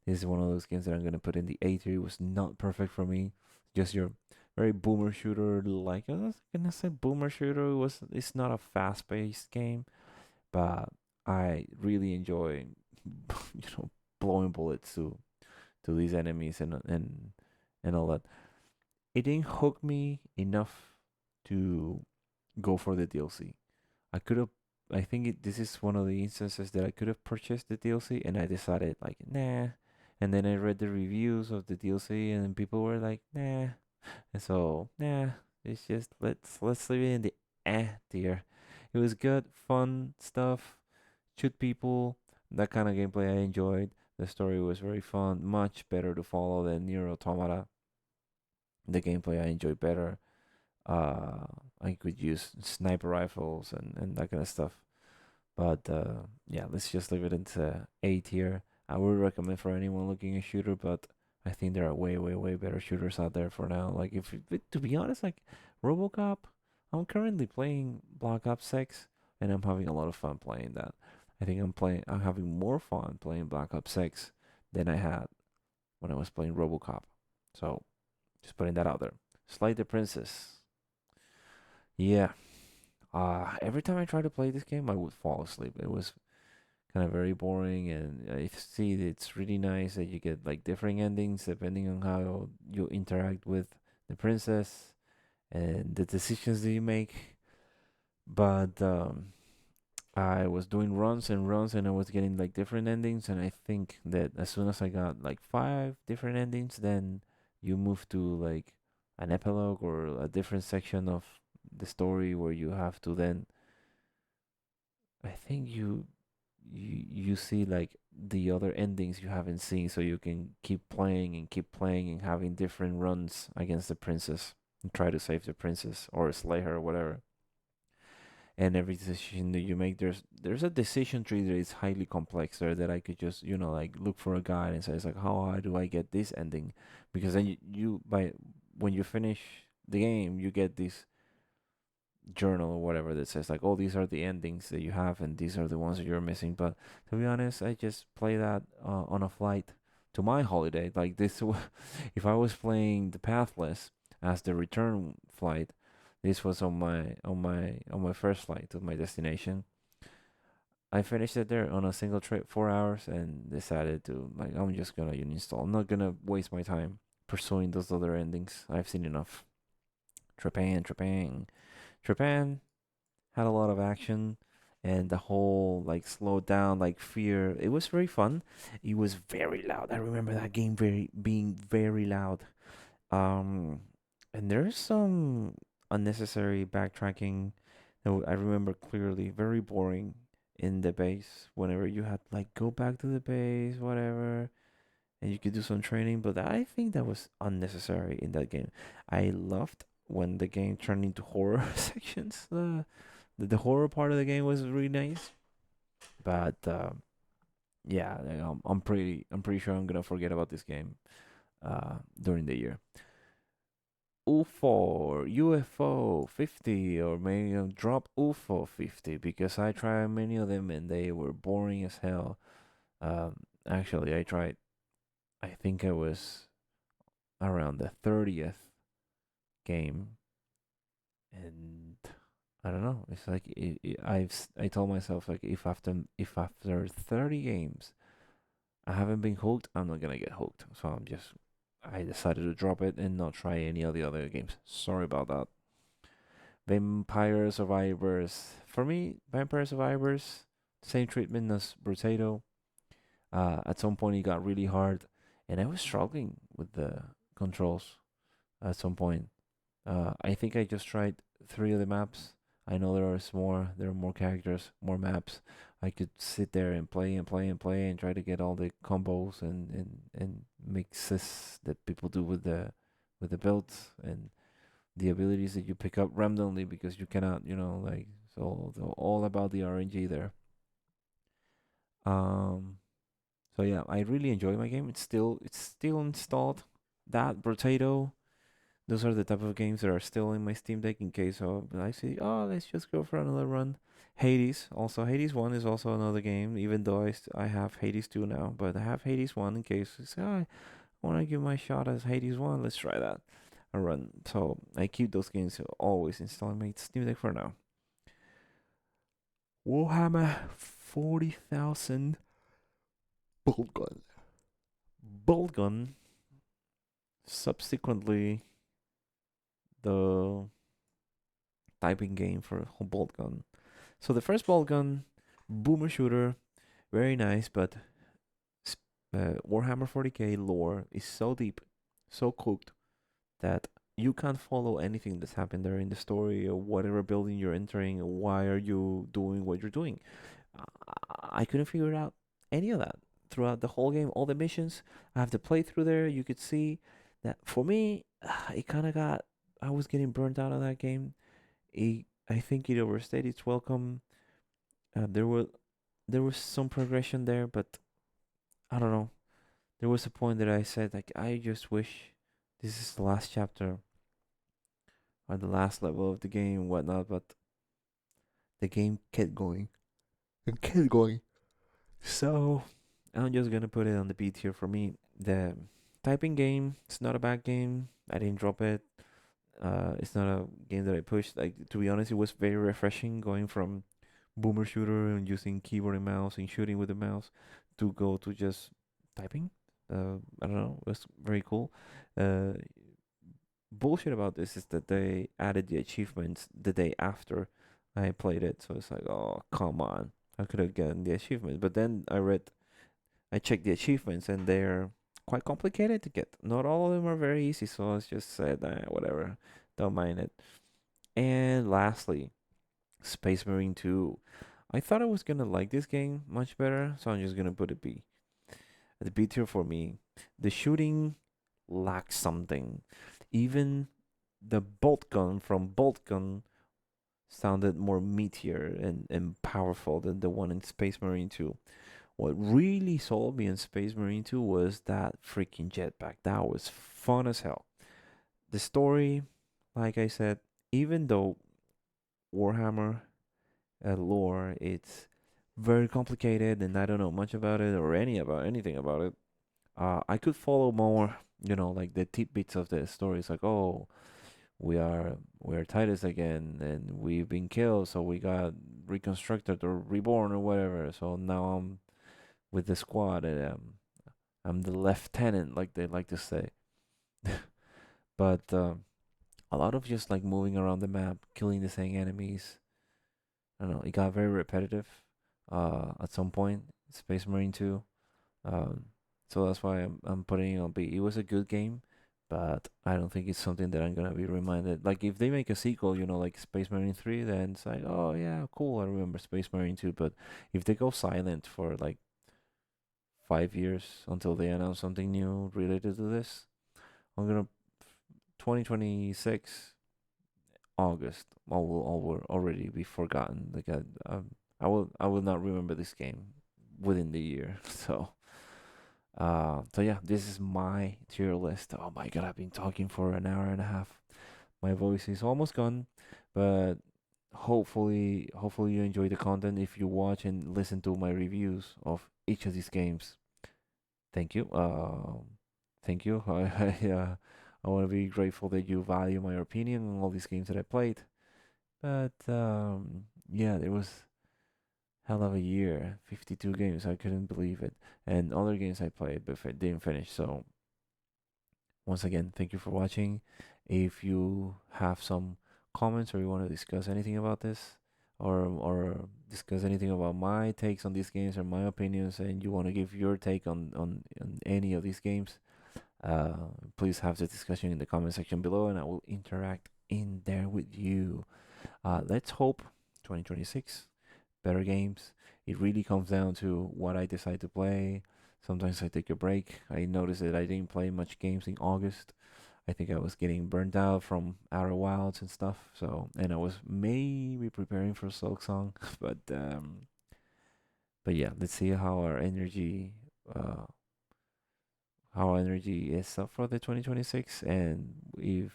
This is one of those games that I'm gonna put in the A tier. It was not perfect for me. Just your very boomer shooter like I was gonna say boomer shooter. It's not a fast paced game, but I really enjoy blowing bullets to these enemies and all that. It didn't hook me enough to go for the DLC. I could have. I think this is one of the instances that I could have purchased the DLC, and I decided like nah. And then I read the reviews of the DLC, and people were like nah. And so nah, it's just let's leave it in the tier. It was good, fun stuff, shoot people, that kind of gameplay I enjoyed. The story was very fun, much better to follow than Nier Automata. The gameplay I enjoyed better. Uh, I could use sniper rifles and that kind of stuff. But yeah, let's just leave it into A tier. I would recommend for anyone looking at shooter, but I think there are way, way, way better shooters out there for now. Like to be honest, like RoboCop, I'm currently playing Black Ops 6, and I'm having a lot of fun playing that. I think I'm having more fun playing Black Ops 6 than I had when I was playing RoboCop. So just putting that out there. Slay the Princess. Yeah. Every time I try to play this game, I would fall asleep. It was kind of very boring, and I see it's really nice that you get like different endings depending on how you interact with the princess and the decisions that you make. But I was doing runs and runs, and I was getting like different endings, and I think that as soon as I got like 5 different endings, then you move to like an epilogue or a different section of the story where you have to then I think you see like the other endings you haven't seen, so you can keep playing and having different runs against the princess and try to save the princess or slay her or whatever. And every decision that you make, there's a decision tree that is highly complex there that I could just like look for a guide and say it's like how do I get this ending, because then you by when you finish the game you get this journal or whatever that says like, oh, these are the endings that you have and these are the ones that you're missing. But to be honest, I just play that on a flight to my holiday. Like this, if I was playing the Pathless as the return flight, this was on my first flight to my destination. I finished it there on a single trip, 4 hours, and decided to like I'm just gonna uninstall. I'm not gonna waste my time pursuing those other endings. I've seen enough. Trepan had a lot of action and the whole like slowed down like fear. It was very fun. It was very loud. I remember that game being very loud. Um, and there's some unnecessary backtracking that I remember clearly. Very boring in the base. Whenever you had like go back to the base, whatever, and you could do some training. But I think that was unnecessary in that game. I loved when the game turned into horror sections. The horror part of the game was really nice, but yeah, I'm pretty sure I'm gonna forget about this game during the year. UFO 50, or maybe drop UFO 50, because I tried many of them and they were boring as hell. Actually, I tried. I think I was around the 30th game, and I don't know. It's like I told myself, like, if after 30 games I haven't been hooked, I'm not gonna get hooked. So I decided to drop it and not try any of the other games. Sorry about that. Vampire Survivors. For me, Vampire Survivors, same treatment as Potato. At some point, it got really hard, and I was struggling with the controls at some point. I think I just tried three of the maps. I know there is more. There are more characters, more maps. I could sit there and play and play and play and try to get all the combos and mixes that people do with the builds and the abilities that you pick up randomly, because you cannot, like, so all about the RNG there. Um, so yeah, I really enjoy my game. It's still installed. That Potato, those are the type of games that are still in my Steam Deck in case of I see, oh, let's just go for another run. Hades, also Hades 1 is also another game, even though I have Hades 2 now, but I have Hades 1 in case I say, oh, I want to give my shot as Hades 1, let's try that. A run. So I keep those games always installed in my Steam Deck for now. Warhammer 40,000 Boltgun. Boltgun, subsequently the typing game for Boltgun. So the first Boltgun, boomer shooter, very nice, but Warhammer 40k lore is so deep, so cooked, that you can't follow anything that's happened there in the story, or whatever building you're entering, or why are you doing what you're doing. I couldn't figure out any of that throughout the whole game. All the missions, I have to play through there. You could see that for me, it kind of got. I was getting burnt out of that game. I think it overstayed its welcome. There was some progression there, but I don't know. There was a point that I said, like, I just wish this is the last chapter or the last level of the game and whatnot. But the game kept going and kept going. So I'm just gonna put it on the beat here for me. The typing game, it's not a bad game. I didn't drop it. It's not a game that I pushed. Like, to be honest, it was very refreshing going from boomer shooter and using keyboard and mouse and shooting with the mouse to go to just typing. I don't know. It was very cool. Uh, Bullshit about this is that they added the achievements the day after I played it. So it's like, oh, come on. I could have gotten the achievements. But then I checked the achievements, and they're quite complicated to get. Not all of them are very easy. So I just said, whatever. Don't mind it. And lastly, Space Marine 2. I thought I was gonna like this game much better, so I'm just gonna put a B. The B tier for me. The shooting lacks something. Even the bolt gun from Bolt Gun sounded more meatier and powerful than the one in Space Marine 2. What really sold me in Space Marine 2 was that freaking jetpack. That was fun as hell. The story, like I said, even though Warhammer lore, it's very complicated and I don't know much about it or anything about it. I could follow more, like the tidbits of the story. It's like, oh, we are Titus again, and we've been killed, so we got reconstructed or reborn or whatever. So now I'm with the squad, and I'm the lieutenant, like they like to say. But a lot of just like moving around the map, killing the same enemies. I don't know. It got very repetitive. At some point, Space Marine 2. Um, so that's why I'm putting it on B. It was a good game, but I don't think it's something that I'm gonna be reminded. Like, if they make a sequel, like Space Marine 3, then it's like, oh yeah, cool. I remember Space Marine 2. But if they go silent for like 5 years until they announce something new related to this, I'm gonna 2026. August, all will already be forgotten. Like I will not remember this game within the year. So yeah, this is my tier list. Oh my god, I've been talking for an hour and a half. My voice is almost gone, but hopefully you enjoy the content if you watch and listen to my reviews of each of these games. Thank you. Thank you. I want to be grateful that you value my opinion on all these games that I played. But yeah, there was hell of a year. 52 games. I couldn't believe it. And other games I played but didn't finish. So once again, thank you for watching. If you have some comments or you want to discuss anything about this, or discuss anything about my takes on these games or my opinions, and you want to give your take on any of these games, please have the discussion in the comment section below, and I will interact in there with you. Let's hope 2026 better games. It really comes down to what I decide to play. Sometimes I take a break. I noticed that I didn't play much games in August. I think I was getting burnt out from Outer Wilds and stuff. So, and I was maybe preparing for Silksong, but yeah, let's see uh, how our energy is up for the 2026, and if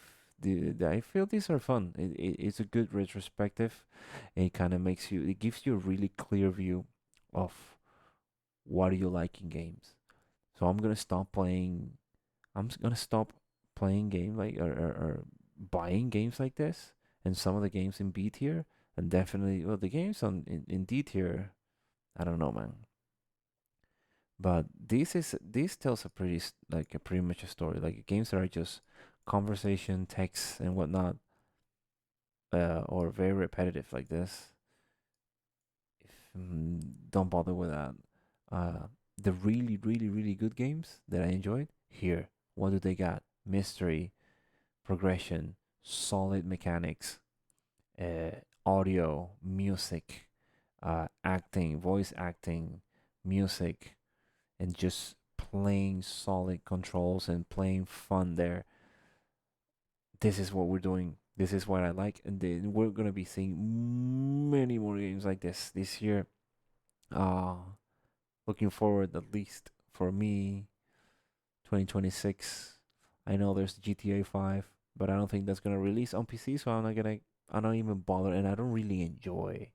I feel these are fun. It's a good retrospective. It kind of it gives you a really clear view of what do you like in games. So I'm gonna stop playing game like or buying games like this, and some of the games in B tier, and definitely well the games in D tier. I don't know, man. But this tells a like a pretty much a story. Like games that are just conversation, text, and whatnot, or very repetitive like this. If, don't bother with that. The really good games that I enjoyed here. What do they got? Mystery, progression, solid mechanics, audio, music, acting, voice acting, music, and just plain solid controls and plain fun there. This is what we're doing. This is what I like, and then we're gonna be seeing many more games like this year. Uh Looking forward at least for me, 2026. I know there's GTA 5, but I don't think that's gonna release on PC, so I don't even bother, and I don't really enjoy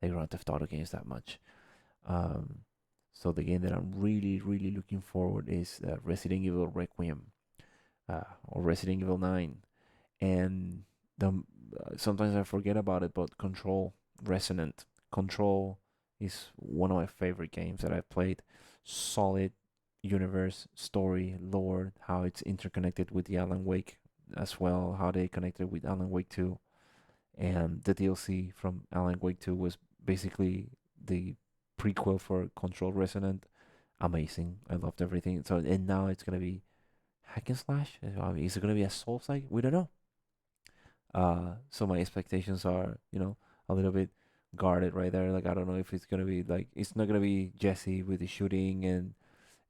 the Grand Theft Auto games that much. Um, so the game that I'm really looking forward is Resident Evil Requiem, or Resident Evil 9, and the sometimes I forget about it, but Control is one of my favorite games that I've played. Solid universe, story, lore, how it's interconnected with the Alan Wake as well, how they connected with Alan Wake 2, and the DLC from Alan Wake 2 was basically the prequel for Control Resonant. Amazing. I loved everything. So and now it's gonna be hack and slash. I mean, is it gonna be a Souls like? We don't know. So my expectations are, a little bit guarded right there. Like I don't know if it's gonna be like it's not gonna be Jesse with the shooting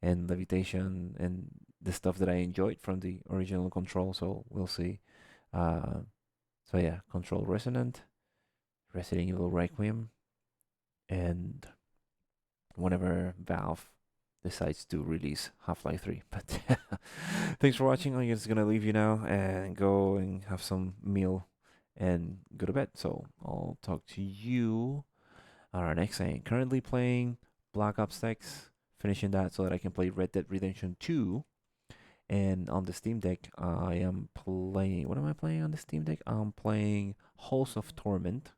and levitation and the stuff that I enjoyed from the original Control. So we'll see. Uh, so yeah, Control Resonant, Resident Evil Requiem, and whenever Valve decides to release Half-Life 3. But thanks for watching. I'm just gonna leave you now and go and have some meal and go to bed. So I'll talk to you on our next thing. Currently playing Black Ops 6, finishing that so that I can play Red Dead Redemption 2. And on the Steam Deck, I am playing. What am I playing on the Steam Deck? I'm playing Halls of Torment,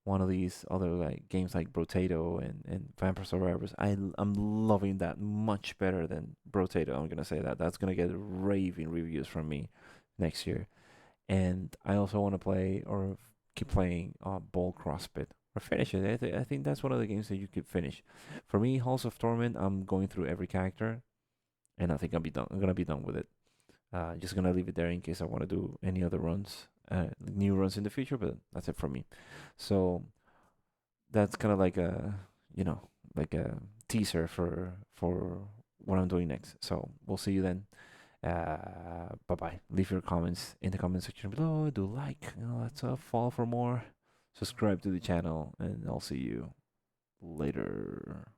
one of these other like games like Brotato and Vampire Survivors. I'm loving that much better than Brotato. I'm gonna say that that's gonna get raving reviews from me next year. And I also want to play or keep playing Ball CrossFit or finish it. I think that's one of the games that you could finish. For me, Halls of Torment, I'm going through every character, and I think I'll be done. I'm gonna be done with it. Just gonna leave it there in case I want to do any other runs, new runs in the future. But that's it for me. So that's kind of like like a teaser for what I'm doing next. So we'll see you then, Bye bye. Leave your comments in the comment section below. Do like, that stuff. Follow for more. Subscribe to the channel, and I'll see you later.